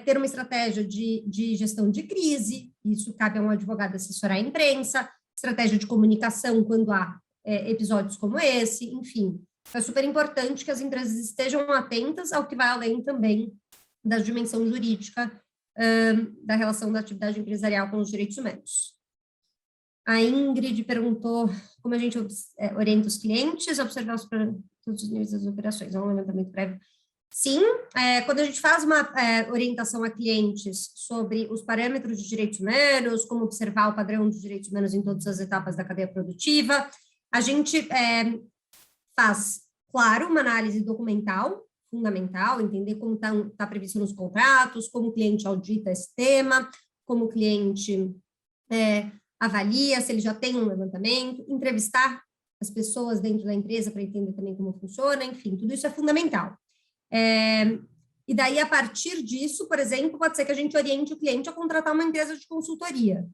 ter uma estratégia de gestão de crise, isso cabe a um advogado assessorar a imprensa, estratégia de comunicação quando há episódios como esse, enfim. É super importante que as empresas estejam atentas ao que vai além também da dimensão jurídica da relação da atividade empresarial com os direitos humanos. A Ingrid perguntou como a gente orienta os clientes a observar todos os níveis das operações. É um levantamento prévio. Sim, quando a gente faz uma orientação a clientes sobre os parâmetros de direitos humanos, como observar o padrão de direitos humanos em todas as etapas da cadeia produtiva, a gente faz, claro, uma análise documental, fundamental, entender como está previsto nos contratos, como o cliente audita esse tema, como o cliente avalia, se ele já tem um levantamento, entrevistar as pessoas dentro da empresa para entender também como funciona, enfim, tudo isso é fundamental. E daí, a partir disso, por exemplo, pode ser que a gente oriente o cliente a contratar uma empresa de consultoria,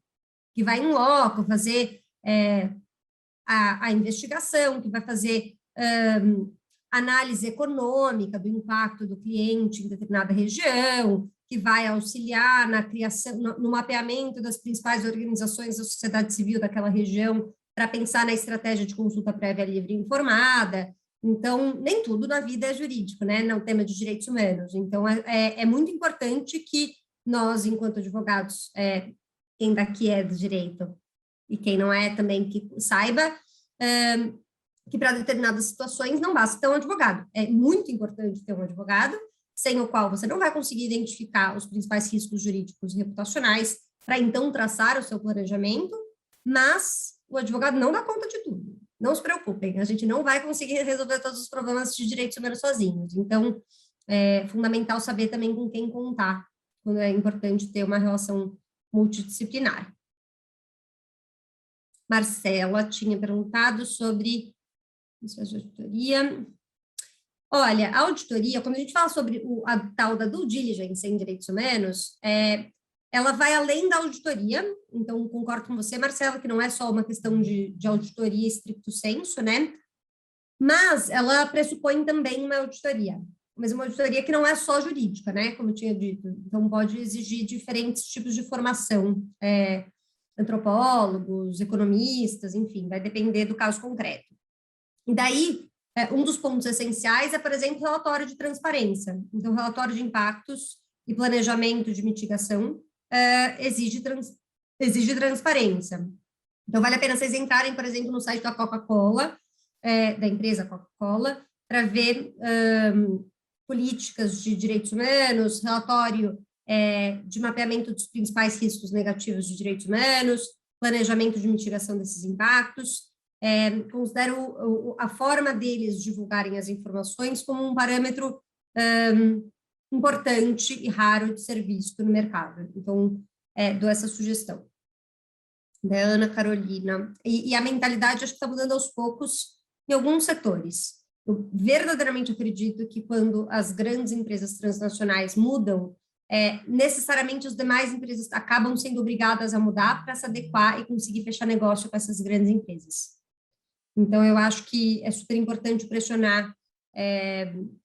que vai em loco fazer a investigação, que vai fazer análise econômica do impacto do cliente em determinada região, que vai auxiliar na criação, no mapeamento das principais organizações da sociedade civil daquela região para pensar na estratégia de consulta prévia livre e informada. Então, nem tudo na vida é jurídico, né? No tema de direitos humanos. Então, é muito importante que nós, enquanto advogados, quem daqui é do direito e quem não é também, que saiba que para determinadas situações não basta ter um advogado. É muito importante ter um advogado, sem o qual você não vai conseguir identificar os principais riscos jurídicos e reputacionais, para então traçar o seu planejamento, mas o advogado não dá conta de tudo. Não se preocupem, a gente não vai conseguir resolver todos os problemas de direitos humanos sozinhos. Então, é fundamental saber também com quem contar, quando é importante ter uma relação multidisciplinar. Marcela tinha perguntado sobre a auditoria. Olha, a auditoria, quando a gente fala sobre a tal da due diligence em direitos humanos, ela vai além da auditoria. Então, concordo com você, Marcela, que não é só uma questão de auditoria stricto sensu, né? Mas ela pressupõe também uma auditoria, mas uma auditoria que não é só jurídica, né? Como eu tinha dito. Então, pode exigir diferentes tipos de formação, antropólogos, economistas, enfim, vai depender do caso concreto. E daí, um dos pontos essenciais é, por exemplo, o relatório de transparência. Então, o relatório de impactos e planejamento de mitigação exige transparência. Então, vale a pena vocês entrarem, por exemplo, no site da Coca-Cola, da empresa Coca-Cola, para ver políticas de direitos humanos, relatório de mapeamento dos principais riscos negativos de direitos humanos, planejamento de mitigação desses impactos. Considero a forma deles divulgarem as informações como um parâmetro importante e raro de ser visto no mercado. Então, dou essa sugestão. Da Ana Carolina. E a mentalidade, acho que está mudando aos poucos em alguns setores. Eu verdadeiramente acredito que quando as grandes empresas transnacionais mudam, necessariamente as demais empresas acabam sendo obrigadas a mudar para se adequar e conseguir fechar negócio com essas grandes empresas. Então, eu acho que é super importante pressionar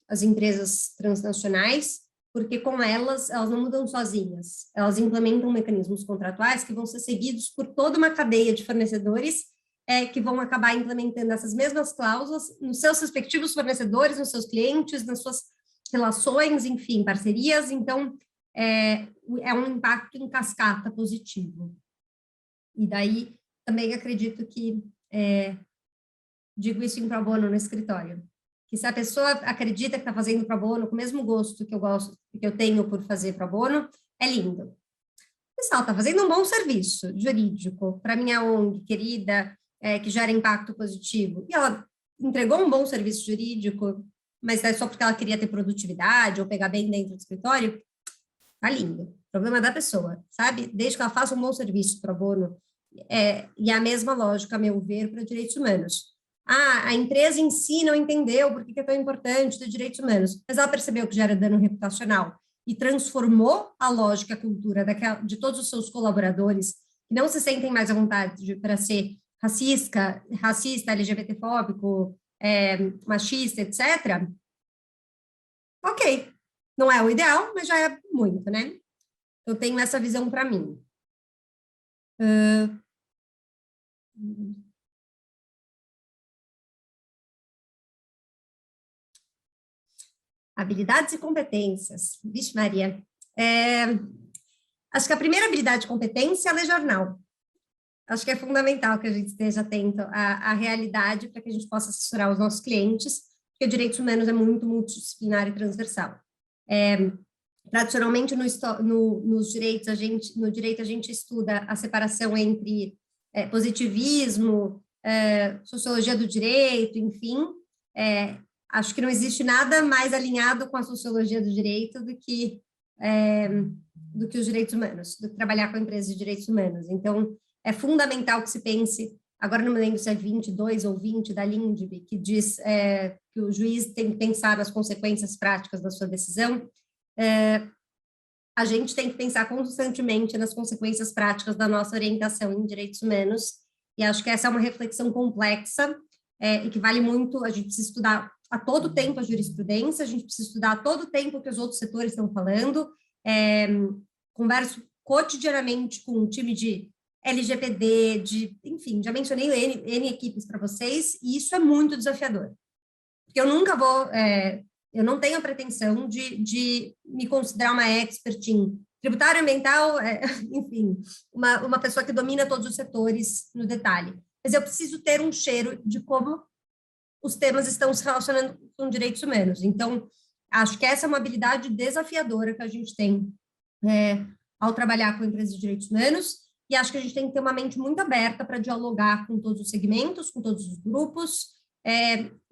as empresas transnacionais, porque com elas não mudam sozinhas, elas implementam mecanismos contratuais que vão ser seguidos por toda uma cadeia de fornecedores que vão acabar implementando essas mesmas cláusulas nos seus respectivos fornecedores, nos seus clientes, nas suas relações, enfim, parcerias. Então, é um impacto em cascata positivo. E daí, também acredito que, digo isso em pro bono no escritório, que se a pessoa acredita que está fazendo pro bono com o mesmo gosto que eu tenho por fazer pro bono, é lindo. Pessoal, está fazendo um bom serviço jurídico para minha ONG querida, que gera impacto positivo, e ela entregou um bom serviço jurídico, mas é só porque ela queria ter produtividade ou pegar bem dentro do escritório, tá lindo. Problema da pessoa, sabe? Desde que ela faça um bom serviço pro bono, e a mesma lógica, a meu ver, para direitos humanos. A empresa em si não entendeu por que é tão importante ter direitos humanos, mas ela percebeu que gera dano reputacional e transformou a lógica, a cultura de todos os seus colaboradores, que não se sentem mais à vontade para ser racista, LGBTfóbico, machista, etc. Ok, não é o ideal, mas já é muito, né? Eu tenho essa visão para mim. Habilidades e competências. Vixe, Maria. Acho que a primeira habilidade e competência é ler jornal. Acho que é fundamental que a gente esteja atento à realidade para que a gente possa assessorar os nossos clientes, porque direitos humanos é muito multidisciplinar e transversal. Tradicionalmente, no direito, a gente estuda a separação entre positivismo, sociologia do direito, enfim. Acho que não existe nada mais alinhado com a sociologia do direito do que os direitos humanos, do que trabalhar com empresas de direitos humanos. Então, é fundamental que se pense, agora não me lembro se é 22 ou 20 da Lindbe, que diz que o juiz tem que pensar nas consequências práticas da sua decisão. A gente tem que pensar constantemente nas consequências práticas da nossa orientação em direitos humanos, e acho que essa é uma reflexão complexa e que vale muito. A gente precisa estudar a todo tempo a jurisprudência, a gente precisa estudar a todo tempo o que os outros setores estão falando. Converso cotidianamente com um time de LGPD, enfim, já mencionei N equipes para vocês, e isso é muito desafiador. Porque eu nunca vou, eu não tenho a pretensão de me considerar uma expert em tributário ambiental, enfim, uma pessoa que domina todos os setores no detalhe. Mas eu preciso ter um cheiro de como os temas estão se relacionando com direitos humanos. Então, acho que essa é uma habilidade desafiadora que a gente tem ao trabalhar com empresas de direitos humanos, e acho que a gente tem que ter uma mente muito aberta para dialogar com todos os segmentos, com todos os grupos,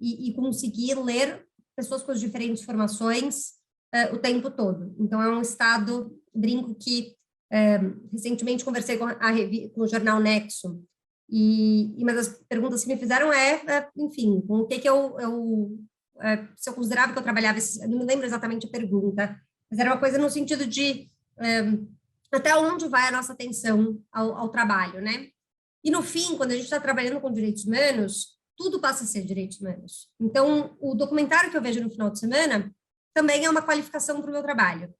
e conseguir ler pessoas com as diferentes formações o tempo todo. Então, é um estado, brinco que recentemente conversei com o jornal Nexo, e uma das perguntas que me fizeram enfim, com o que se eu considerava que eu trabalhava, eu não me lembro exatamente a pergunta, mas era uma coisa no sentido de até onde vai a nossa atenção ao trabalho, né? E no fim, quando a gente está trabalhando com direitos humanos, tudo passa a ser direitos humanos. Então, o documentário que eu vejo no final de semana também é uma qualificação para o meu trabalho.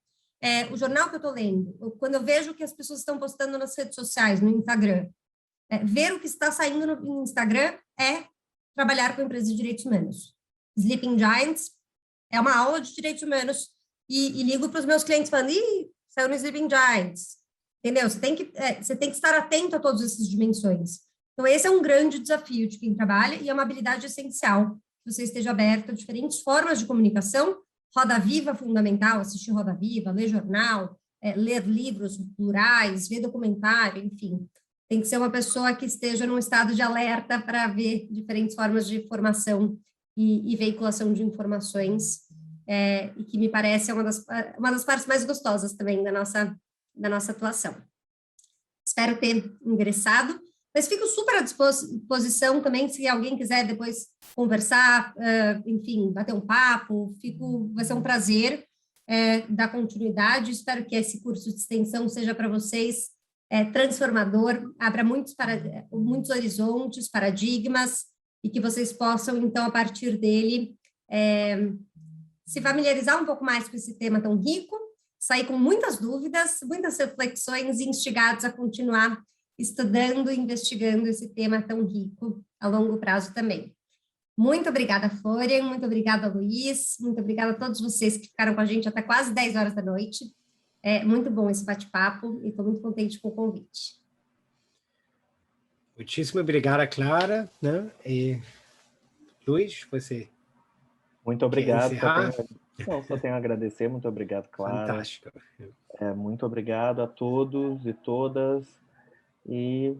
O jornal que eu estou lendo, quando eu vejo que as pessoas estão postando nas redes sociais, no Instagram, ver o que está saindo no Instagram é trabalhar com empresas de direitos humanos. Sleeping Giants é uma aula de direitos humanos e ligo para os meus clientes falando, saiu no Sleeping Giants, entendeu? Você tem que estar atento a todas essas dimensões. Então, esse é um grande desafio de quem trabalha e é uma habilidade essencial que você esteja aberto a diferentes formas de comunicação. Roda Viva fundamental, assistir Roda Viva, ler jornal, ler livros plurais, ver documentário, enfim. Tem que ser uma pessoa que esteja num estado de alerta para ver diferentes formas de formação e veiculação de informações, e que me parece uma das partes mais gostosas também da nossa atuação. Espero ter ingressado, mas fico super à disposição também, se alguém quiser depois conversar, enfim, bater um papo, vai ser um prazer dar continuidade. Espero que esse curso de extensão seja para vocês transformador, abra muitos horizontes, paradigmas, e que vocês possam, então, a partir dele, se familiarizar um pouco mais com esse tema tão rico, sair com muitas dúvidas, muitas reflexões e instigados a continuar estudando e investigando esse tema tão rico a longo prazo também. Muito obrigada, Florian, muito obrigada, Luiz, muito obrigada a todos vocês que ficaram com a gente até quase 10 horas da noite. É muito bom esse bate-papo e estou muito contente com o convite. Muitíssimo obrigada, Clara, né? E Luiz, você muito obrigado. Só tenho a agradecer. Muito obrigado, Clara. Fantástico. Muito obrigado a todos e todas e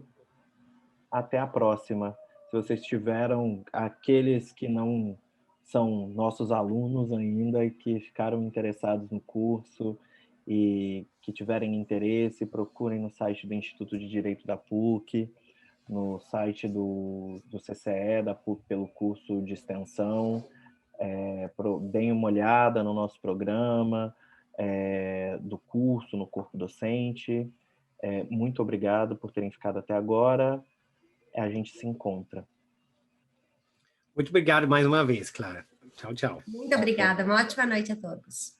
até a próxima. Se vocês tiveram aqueles que não são nossos alunos ainda e que ficaram interessados no curso e que tiverem interesse, procurem no site do Instituto de Direito da PUC, no site do CCE, da PUC, pelo curso de extensão. Deem uma olhada no nosso programa do curso, no corpo docente. Muito obrigado por terem ficado até agora. A gente se encontra. Muito obrigado mais uma vez, Clara. Tchau, tchau. Muito obrigada. Uma ótima noite a todos.